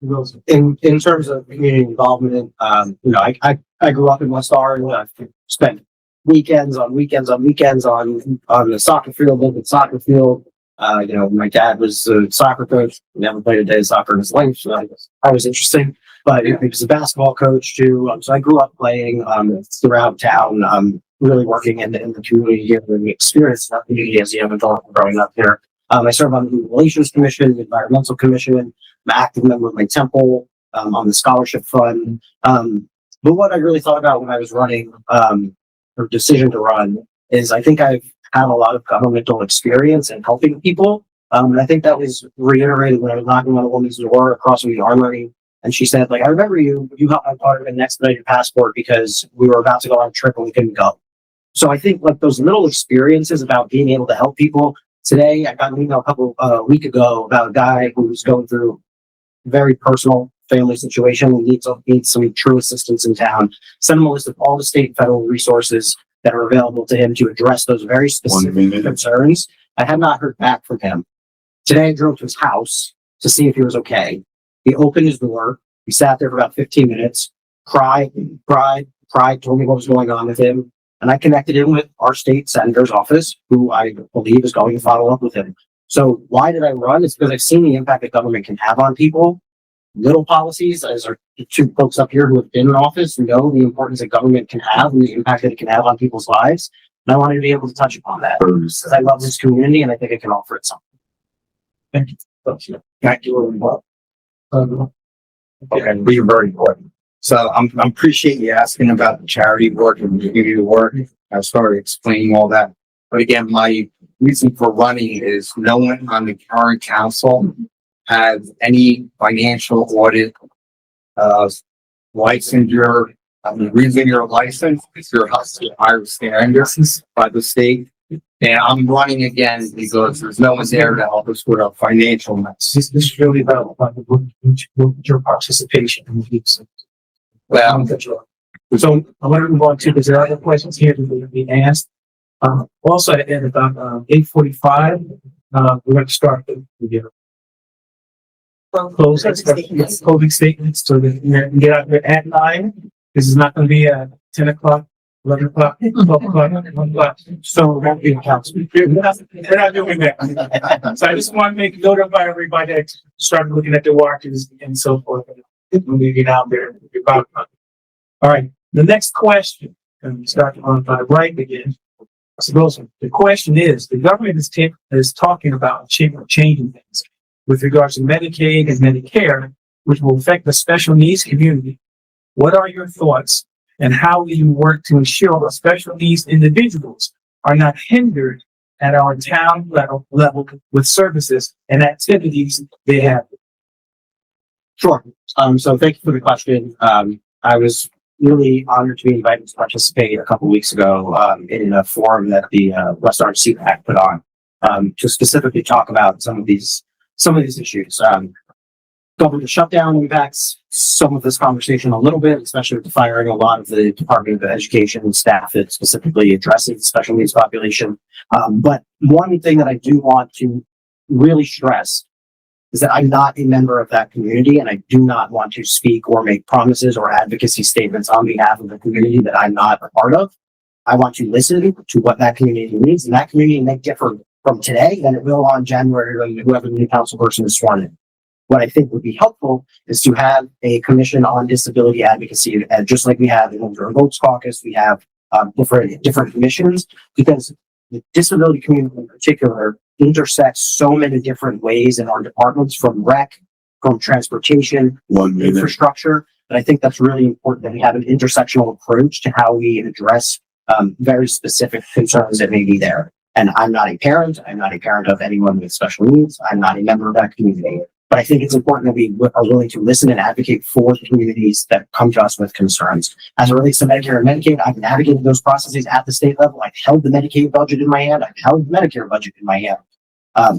in terms of community involvement, I grew up in West Orange. I spent weekends on the soccer field, local soccer field. My dad was a soccer coach. Never played a day of soccer in his life, so I was interesting. But he was a basketball coach too. So I grew up playing throughout town. Really working in the community here, and experienced that community as a young adult growing up here. I serve on the Human Relations Commission, the Environmental Commission. I'm an active member of my temple, on the scholarship fund. But what I really thought about when I was running, or decision to run, is I think I've had a lot of governmental experience in helping people. And I think that was reiterated when I was knocking on a woman's door across from the armory. And she said, I remember you helped my daughter get an expedited passport because we were about to go on a trip and we couldn't go. So I think those little experiences about being able to help people. Today, I got an email a week ago about a guy who was going through a very personal family situation and needs some true assistance in town. Send him a list of all the state and federal resources that are available to him to address those very specific concerns. I have not heard back from him. Today, I drove to his house to see if he was okay. He opened his door. We sat there for about 15 minutes, cried, told me what was going on with him. And I connected him with our state senator's office, who I believe is going to follow up with him. So why did I run? It's because I've seen the impact that government can have on people. Little policies, as our two folks up here who have been in office know the importance that government can have and the impact that it can have on people's lives. And I wanted to be able to touch upon that because I love this community and I think it can offer it something. Thank you. Thank you very much. Okay, we are very important. So I appreciate you asking about the charity work and the community work. I started explaining all that. But again, my reason for running is no one on the current council has any financial audit, licensure. The reason you're licensed is you're held to higher standards by the state. And I'm running again because there's no one there to help us with our financial mess. This is really about your participation in these. Well, So I want to move on to, because there are other questions here that will be asked. Also at about 8:45, we're going to start the closing statements so that you can get out there at 9. This is not going to be at 10 o'clock, 11 o'clock, 12 o'clock, 1 o'clock. So it won't be a council. They're not doing that. So I just want to make note of everybody that started looking at the watches and so forth. When you get out there. All right. The next question, and we start on the right again. So the question is, the government is talking about changing things with regards to Medicaid and Medicare, which will affect the special needs community. What are your thoughts and how will you work to ensure that special needs individuals are not hindered at our town level with services and activities they have? Sure. So thank you for the question. I was really honored to be invited to participate a couple weeks ago in a forum that the West Orange CPAC put on to specifically talk about some of these issues. government shutdown impacts some of this conversation a little bit, especially with the firing a lot of the Department of Education staff that specifically addresses the special needs population. But one thing that I do want to really stress is that I'm not a member of that community, and I do not want to speak or make promises or advocacy statements on behalf of the community that I'm not a part of. I want to listen to what that community needs, and that community may differ from today than it will on January when whoever the new council person is sworn in. What I think would be helpful is to have a commission on disability advocacy, just like we have in the Votes Caucus, we have different commissions, because the disability community in particular intersects so many different ways in our departments, from rec, from transportation, 1 minute. infrastructure. But I think that's really important that we have an intersectional approach to how we address very specific concerns that may be there. And I'm not a parent. I'm not a parent of anyone with special needs. I'm not a member of that community. But I think it's important that we are willing to listen and advocate for the communities that come to us with concerns. As it relates to Medicare and Medicaid, I've navigated those processes at the state level. I've held the Medicaid budget in my hand. I've held the Medicare budget in my hand.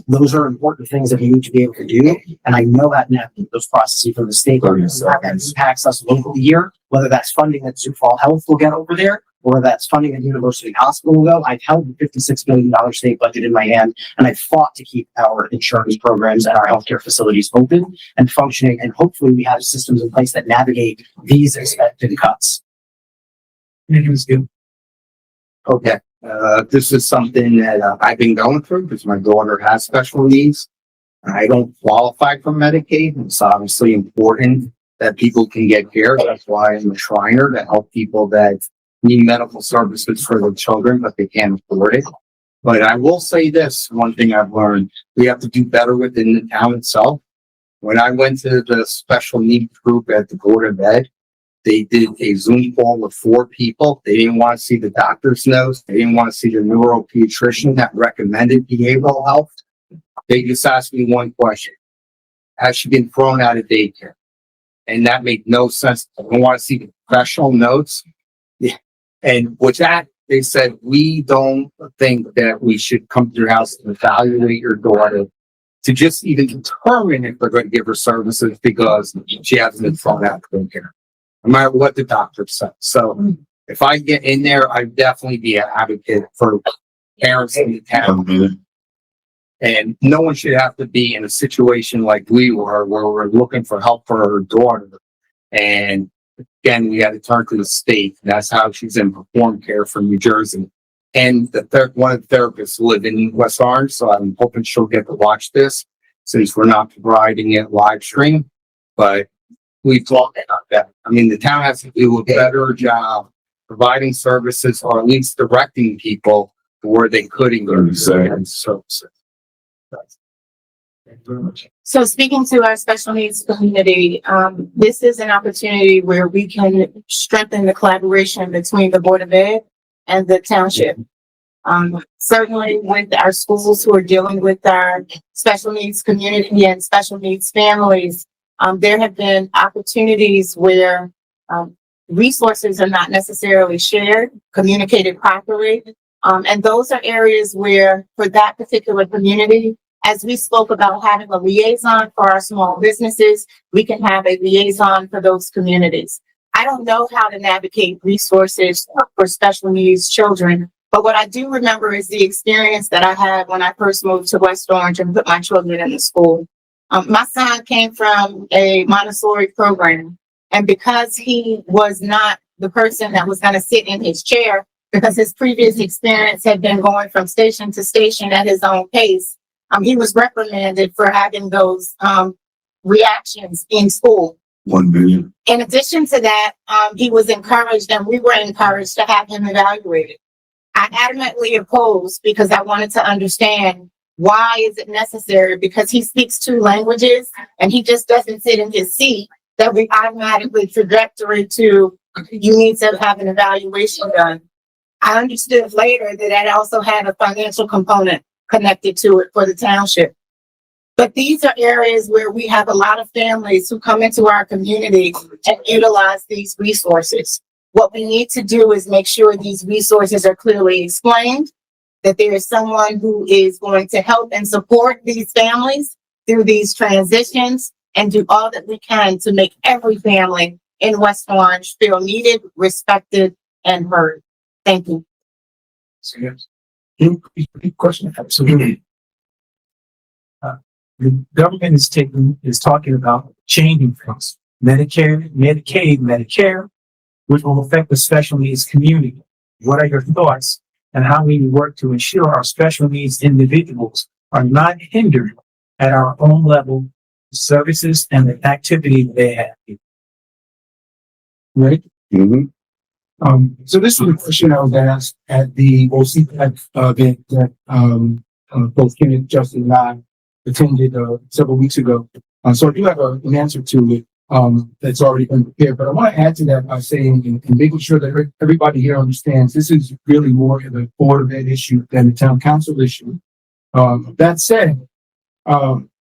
Those are important things that we need to be able to do. And I know how to navigate those processes from the state level. That impacts us locally here, whether that's funding that Sioux Falls Health will get over there, or that's funding at University Hospital will go. I've held the $56 billion state budget in my hand, and I've fought to keep our insurance programs and our healthcare facilities open and functioning. And hopefully we have systems in place that navigate these expected cuts. Okay, this is something that I've been going through because my daughter has special needs. I don't qualify for Medicaid. It's obviously important that people can get care. That's why I'm a Shriner, to help people that need medical services for their children, but they can't afford it. But I will say this, one thing I've learned, we have to do better within the town itself. When I went to the special needs group at the Board of Ed, they did a Zoom call with 4 people. They didn't want to see the doctor's notes. They didn't want to see the neuropediatrician that recommended behavioral health. They just asked me one question: has she been thrown out of daycare? And that made no sense. I don't want to see the professional notes. Yeah. And with that, they said, we don't think that we should come to your house and evaluate your daughter to just even determine if we're going to give her services because she hasn't been thrown out of daycare, no matter what the doctor said. So if I get in there, I'd definitely be an advocate for parents in the 1 town. minute. And no one should have to be in a situation like we were, where we're looking for help for her daughter. And again, we had to turn to the state. That's how she's in perform care for New Jersey. And one of the therapists live in West Orange, so I'm hoping she'll get to watch this since we're not providing it live stream. But we've talked about that. I mean, the town has to do a better job providing services, or at least directing people where they could engage in services. Thank you very much. So speaking to our special needs community, this is an opportunity where we can strengthen the collaboration between the Board of Ed and the township. Certainly with our schools who are dealing with our special needs community and special needs families, there have been opportunities where resources are not necessarily shared, communicated properly. And those are areas where, for that particular community, as we spoke about having a liaison for our small businesses, we can have a liaison for those communities. I don't know how to navigate resources for special needs children, but what I do remember is the experience that I had when I first moved to West Orange and put my children in the school. My son came from a Montessori program, and because he was not the person that was going to sit in his chair, because his previous experience had been going from station to station at his own pace, he was reprimanded for having those reactions in school. 1 minute. In addition to that, he was encouraged, and we were encouraged to have him evaluated. I adamantly opposed because I wanted to understand, why is it necessary? Because he speaks 2 languages and he just doesn't sit in his seat, that we automatically trajectory to, you need to have an evaluation done. I understood later that that also had a financial component connected to it for the township. But these are areas where we have a lot of families who come into our community and utilize these resources. What we need to do is make sure these resources are clearly explained, that there is someone who is going to help and support these families through these transitions, and do all that we can to make every family in West Orange feel needed, respected, and heard. Thank you. So, yes. Question, absolutely. The government is talking about changing things. Medicare, Medicaid, Medicare, which will affect the special needs community. What are your thoughts on how we work to ensure our special needs individuals are not hindered at our own level, services and the activity they have? Right? So this was a question I was asked at the OCPAC event that, both Kenneth, Justin, and I attended, several weeks ago. So I do have an answer to it, that's already been prepared, but I want to add to that by saying and making sure that everybody here understands this is really more of a Board of Ed issue than a town council issue. That said,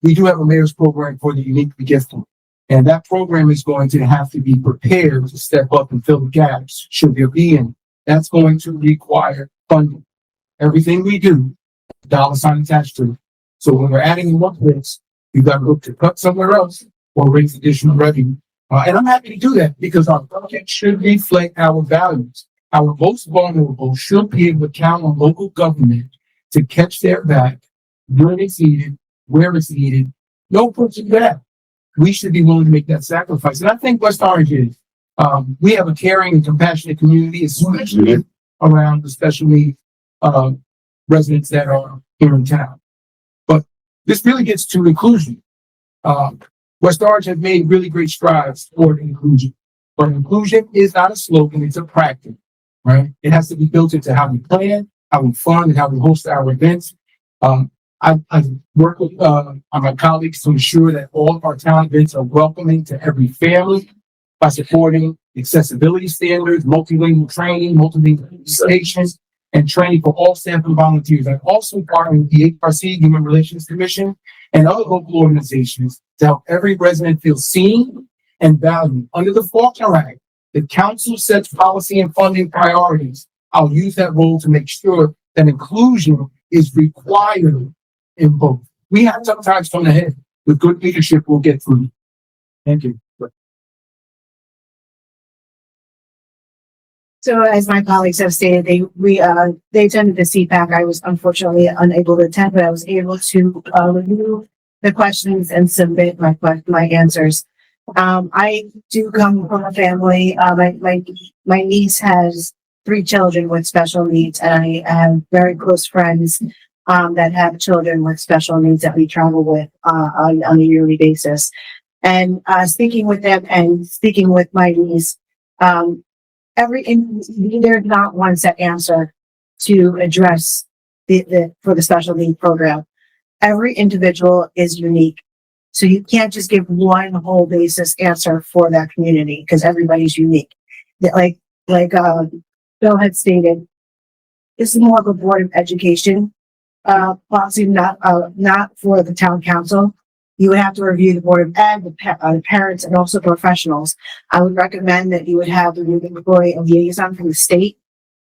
we do have a mayor's program for the uniquely gifted. And that program is going to have to be prepared to step up and fill the gaps should there be any. That's going to require funding. Everything we do, dollar sign attached to it. So when we're adding in one place, you've got to look to cut somewhere else or raise additional revenue. And I'm happy to do that because our budget should reflect our values. Our most vulnerable should be able to count on local government to catch their back when it's needed, where it's needed. No pushing back. We should be willing to make that sacrifice. And I think West Orange is. We have a caring and compassionate community, especially around the special needs residents that are here in town. But this really gets to inclusion. West Orange has made really great strides toward inclusion. But inclusion is not a slogan, it's a practice, right? It has to be built into how we plan, how we fund, and how we host our events. I work with my colleagues to ensure that all of our town events are welcoming to every family by supporting accessibility standards, multilingual training, multilingual stations, and training for all staff and volunteers. I'm also partnering with the HRC, Human Relations Commission, and other local organizations to help every resident feel seen and valued. Under the Faulkner Act, the council sets policy and funding priorities. I'll use that role to make sure that inclusion is required in both. We have sometimes come ahead. With good leadership, we'll get through. Thank you. So as my colleagues have stated, they attended the CPAC. I was unfortunately unable to attend, but I was able to review the questions and submit my answers. I do come from a family. My niece has 3 children with special needs, and I have very close friends that have children with special needs that we travel with on a yearly basis. And speaking with them and speaking with my niece, there's not one set answer to address for the special need program. Every individual is unique. So you can't just give one whole basis answer for that community because everybody's unique. Like Bill had stated, this is more of a Board of Education policy, not for the town council. You would have to review the Board of Ed, the parents, and also professionals. I would recommend that you would have the employee of liaison from the state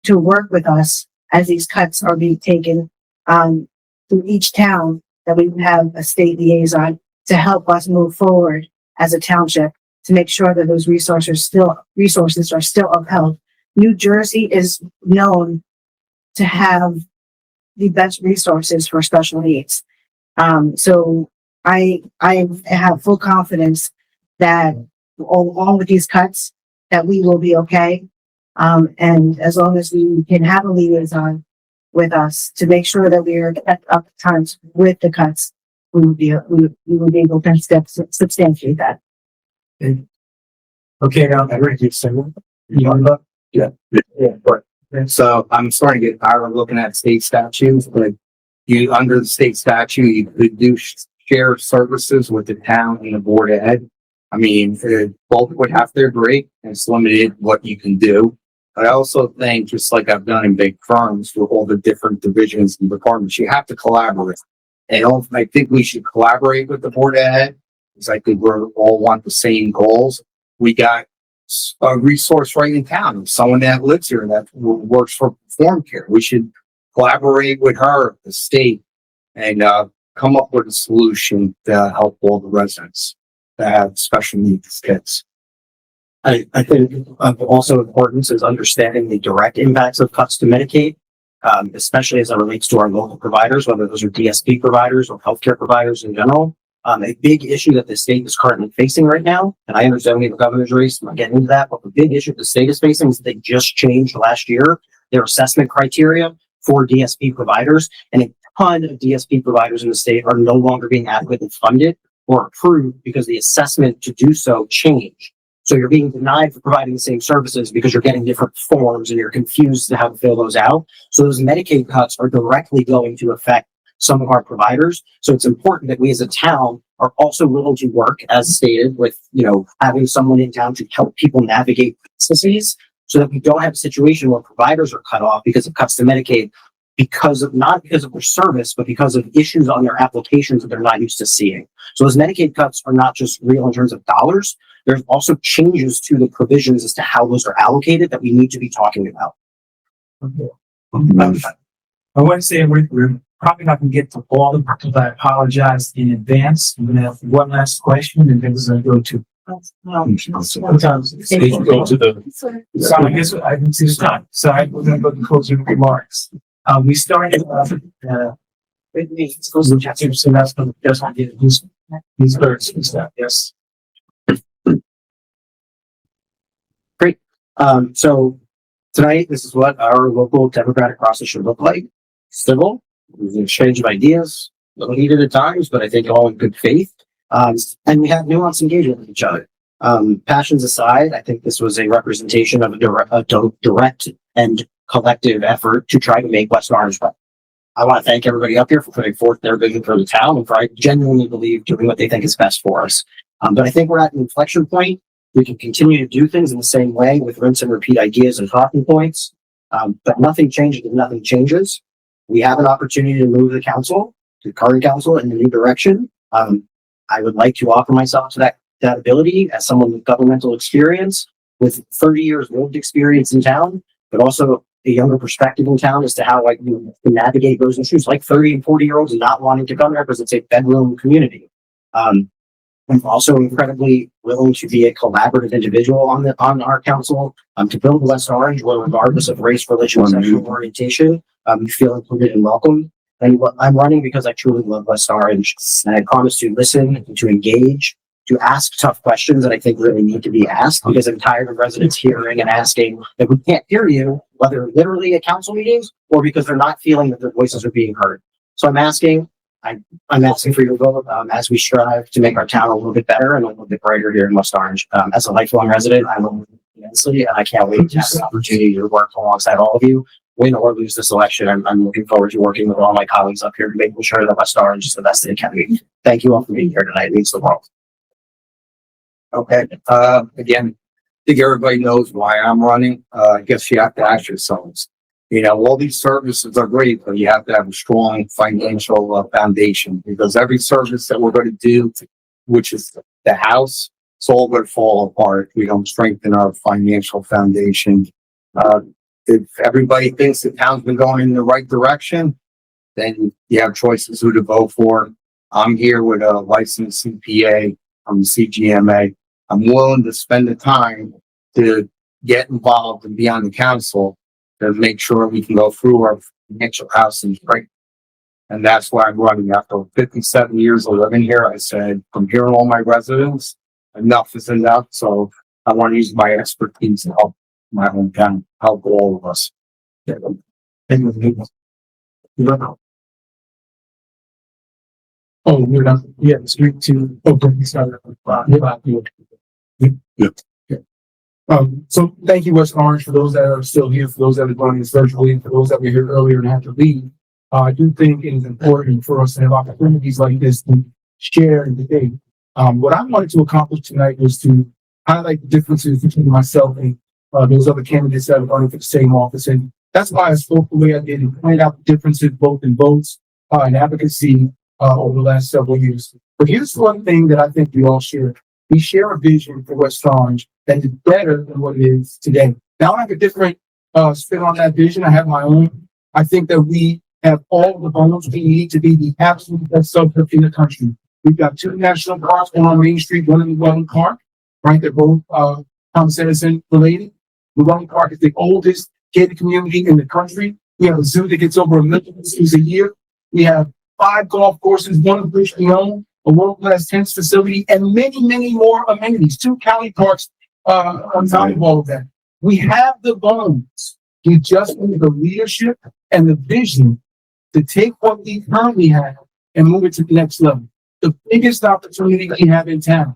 to work with us as these cuts are being taken through each town, that we would have a state liaison to help us move forward as a township to make sure that those resources are still upheld. New Jersey is known to have the best resources for special needs. So I have full confidence that along with these cuts that we will be okay. And as long as we can have a liaison with us to make sure that we are at up times with the cuts, we will be able to substantiate that. Okay, now I'm ready to send So I'm starting to get tired of looking at state statutes, but under the state statute, you could do share services with the town and the Board of Ed. I mean, both would have to agree, and it's limited what you can do. I also think, just like I've done in big firms with all the different divisions and departments, you have to collaborate. And I think we should collaborate with the Board of Ed, because I think we all want the same goals. We got a resource right in town, someone that lives here that works for Form Care. We should collaborate with her, the state, and come up with a solution to help all the residents. that have special needs kids. I think of also importance is understanding the direct impacts of cuts to Medicaid, especially as it relates to our local providers, whether those are DSP providers or healthcare providers in general. A big issue that the state is currently facing right now, and I understand we have a governor's race, I'm not getting into that, but the big issue the state is facing is they just changed last year their assessment criteria for DSP providers, and a ton of DSP providers in the state are no longer being adequately funded or approved because the assessment to do so changed. So you're being denied for providing the same services because you're getting different forms and you're confused to how to fill those out. So those Medicaid cuts are directly going to affect some of our providers. So it's important that we as a town are also willing to work, as stated, with, having someone in town to help people navigate processes so that we don't have a situation where providers are cut off because of cuts to Medicaid not because of their service, but because of issues on their applications that they're not used to seeing. So those Medicaid cuts are not just real in terms of dollars. There's also changes to the provisions as to how those are allocated that we need to be talking about. I want to say we're probably not going to get to all of them because I apologize in advance. I'm going to have one last question and then we're going to go to. Sometimes go to the. So I guess I didn't see the time. So we're going to go to closing remarks. We started with me. So that's going to just want to get these birds and stuff. Yes. Great. So tonight, this is what our local democratic process should look like. Civil, an exchange of ideas, a little heated at times, but I think all in good faith. And we have nuanced engagement with each other. Passions aside, I think this was a representation of a direct and collective effort to try to make West Orange better. I want to thank everybody up here for putting forth their vision for the town and for, I genuinely believe, doing what they think is best for us. But I think we're at an inflection point. We can continue to do things in the same way with rinse and repeat ideas and talking points. But nothing changes if nothing changes. We have an opportunity to move the current council in a new direction. I would like to offer myself to that ability as someone with governmental experience, with 30 years lived experience in town, but also a younger perspective in town as to how I can navigate those issues, like 30 and 40-year-olds not wanting to come there because it's a bedroom community. I'm also incredibly willing to be a collaborative individual on our council, to build West Orange, where regardless of race, religion, or sexual orientation, you feel included and welcome. And I'm running because I truly love West Orange, and I promise to listen, to engage, to ask tough questions that I think really need to be asked, because I'm tired of residents hearing and asking that we can't hear you, whether literally at council meetings or because they're not feeling that their voices are being heard. So I'm asking for your vote as we strive to make our town a little bit better and a little bit brighter here in West Orange. As a lifelong resident, I love it immensely, and I can't wait to have the opportunity to work alongside all of you. Win or lose this election, I'm looking forward to working with all my colleagues up here to making sure that West Orange is the best it can be. Thank you all for being here tonight. It means the world. Okay, again, I think everybody knows why I'm running. I guess you have to ask yourselves, all these services are great, but you have to have a strong financial foundation, because every service that we're going to do, which is the house, it's all going to fall apart if we don't strengthen our financial foundation. If everybody thinks the town's been going in the right direction, then you have choices who to vote for. I'm here with a licensed CPA. I'm a CGMA. I'm willing to spend the time to get involved and be on the council to make sure we can go through our financial house and right. And that's why I'm running. After 57 years of living here, I said, from hearing all my residents, enough is enough. So I want to use my expertise to help my hometown, help all of us. Oh, we're not, yeah, street to open. So thank you, West Orange, for those that are still here, for those that are joining us virtually, for those that were here earlier and had to leave. I do think it is important for us to have opportunities like this to share and debate. What I wanted to accomplish tonight was to highlight the differences between myself and those other candidates that are running for the same office. And that's why I spoke the way I did and pointed out the differences both in votes and advocacy over the last several years. But here's one thing that I think we all share. We share a vision for West Orange that is better than what it is today. Now I have a different spin on that vision. I have my own. I think that we have all the bones we need to be the absolute best suburb in the country. We've got two national parks, one on Main Street, one in Llewellyn Park, right? They're both, Thomas Edison related. Llewellyn Park is the oldest gated community in the country. We have a zoo that gets over 1 million visitors a year. We have 5 golf courses, one of which we own, a world-class tennis facility, and many, many more amenities, 2 county parks, on top of all of that. We have the bones. We just need the leadership and the vision to take what we currently have and move it to the next level. The biggest opportunity we have in town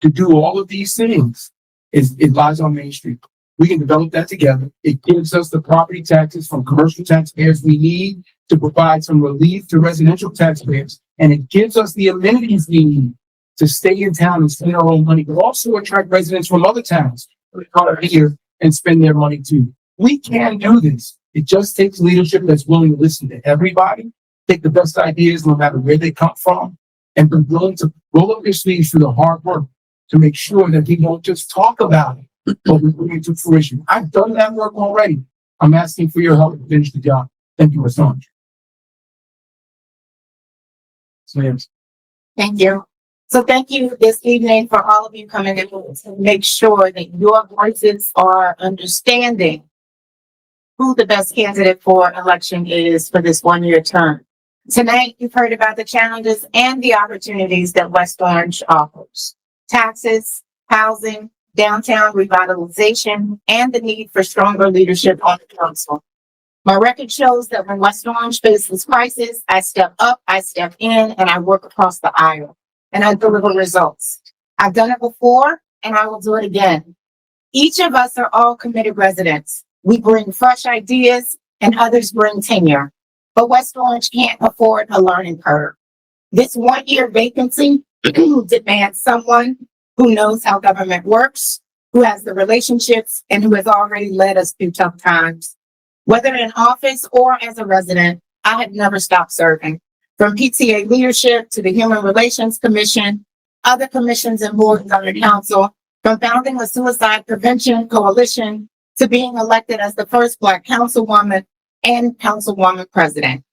to do all of these things is it lies on Main Street. We can develop that together. It gives us the property taxes from commercial taxpayers we need to provide some relief to residential taxpayers. And it gives us the amenities we need to stay in town and spend our own money, but also attract residents from other towns to come here and spend their money too. We can do this. It just takes leadership that's willing to listen to everybody, take the best ideas no matter where they come from, and be willing to roll up their sleeves through the hard work to make sure that we don't just talk about it, but we bring it to fruition. I've done that work already. I'm asking for your help to finish the job. Thank you, West Orange. Thank you. So thank you this evening for all of you coming in to make sure that your voices are understanding who the best candidate for election is for this 1-year term. Tonight, you've heard about the challenges and the opportunities that West Orange offers. Taxes, housing, downtown revitalization, and the need for stronger leadership on the council. My record shows that when West Orange faces crisis, I step up, I step in, and I work across the aisle, and I deliver results. I've done it before, and I will do it again. Each of us are all committed residents. We bring fresh ideas, and others bring tenure. But West Orange can't afford a learning curve. This 1-year vacancy demands someone who knows how government works, who has the relationships, and who has already led us through tough times. Whether in office or as a resident, I have never stopped serving. From PTA leadership to the Human Relations Commission, other commissions and boards on the council, from founding a suicide prevention coalition to being elected as the first Black councilwoman and councilwoman president.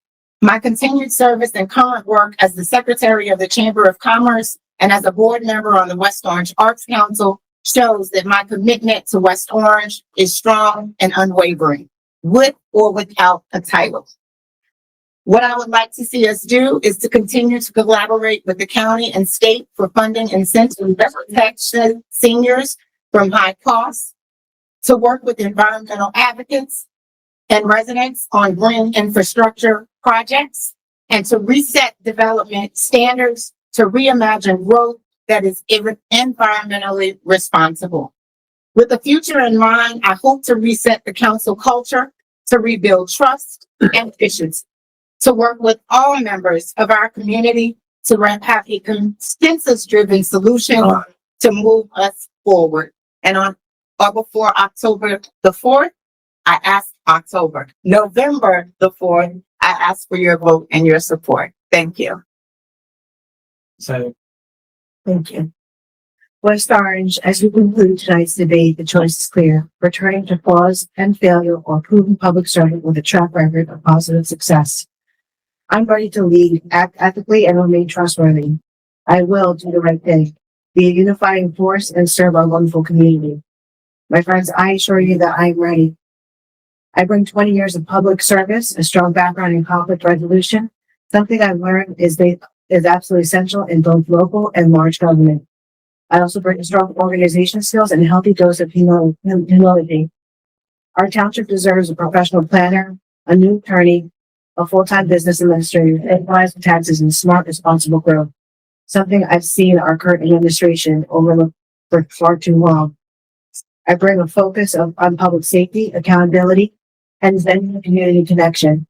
My continued service and current work as the secretary of the Chamber of Commerce and as a board member on the West Orange Arts Council shows that my commitment to West Orange is strong and unwavering, with or without a title. What I would like to see us do is to continue to collaborate with the county and state for funding incentives that protect seniors from high costs, to work with environmental advocates and residents on green infrastructure projects, and to reset development standards to reimagine growth that is environmentally responsible. With the future in mind, I hope to reset the council culture, to rebuild trust and efficiency, to work with all members of our community to have a consensus-driven solution to move us forward. And on or before October the 4th, I ask November the 4th, I ask for your vote and your support. Thank you. So, Thank you. West Orange, as we conclude tonight's debate, the choice is clear. Returning to flaws and failure or proven public servant with a track record of positive success. I'm ready to lead, act ethically, and remain trustworthy. I will do the right thing, be a unifying force, and serve our wonderful community. My friends, I assure you that I'm ready. I bring 20 years of public service, a strong background in conflict resolution. Something I've learned is absolutely essential in both local and large government. I also bring strong organization skills and a healthy dose of humility. Our township deserves a professional planner, a new attorney, a full-time business administrator, that applies taxes and smart, responsible growth. Something I've seen our current administration overlook for far too long. I bring a focus on public safety, accountability, and then community connection.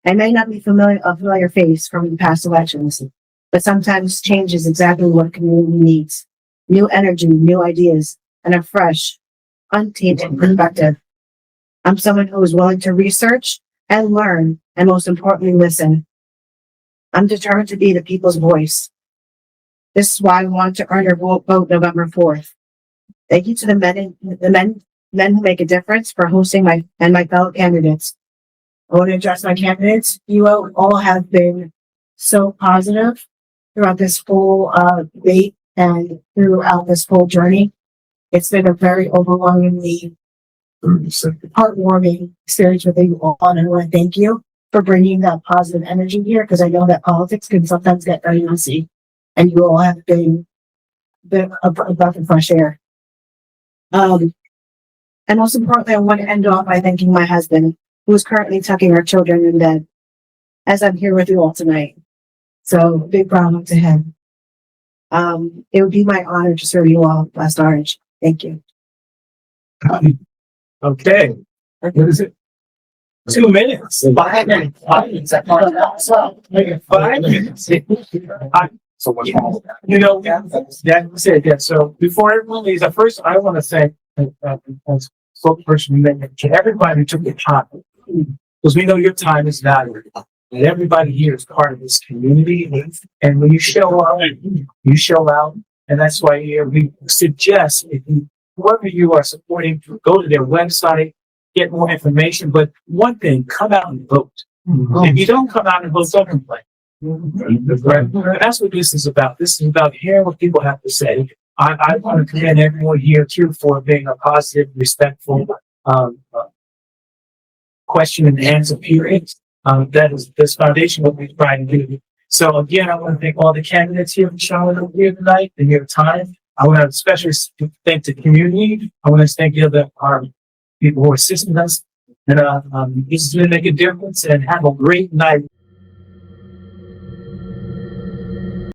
I may not be a familiar face from the past elections, but sometimes change is exactly what a community needs. New energy, new ideas, and a fresh, untainted perspective. I'm someone who is willing to research and learn, and most importantly, listen. I'm determined to be the people's voice. This is why I want to earn your vote November 4th. Thank you to the men who make a difference for hosting my fellow candidates. I want to address my candidates. You all have been so positive throughout this whole, debate and throughout this whole journey. It's been a very overwhelmingly heartwarming experience with you all, and I want to thank you for bringing that positive energy here, because I know that politics can sometimes get very messy, and you all have been a breath of fresh air. And most importantly, I want to end off by thanking my husband, who is currently tucking our children in bed, as I'm here with you all tonight. So big bravo to him. It would be my honor to serve you all, West Orange. Thank you. Okay. What is it? 2 minutes. 5 minutes. 5 minutes. 5 minutes. So what's You know, that's it. Yeah. So before everyone leaves, at first I want to thank as spokesperson to everybody who took the time, because we know your time is valuable. And everybody here is part of this community. And when you show up, you show out. And that's why here we suggest if you, whoever you are supporting, go to their website, get more information. But one thing, come out and vote. If you don't come out and vote, don't complain. And that's what this is about. This is about hearing what people have to say. I want to commend everyone here too for being a positive, respectful, question and answer period. That is this foundation what we try to do. So again, I want to thank all the candidates here in Charlotte over here tonight and your time. I want to especially thank the community. I want to thank the other people who are assisting us. And this is going to make a difference, and have a great night.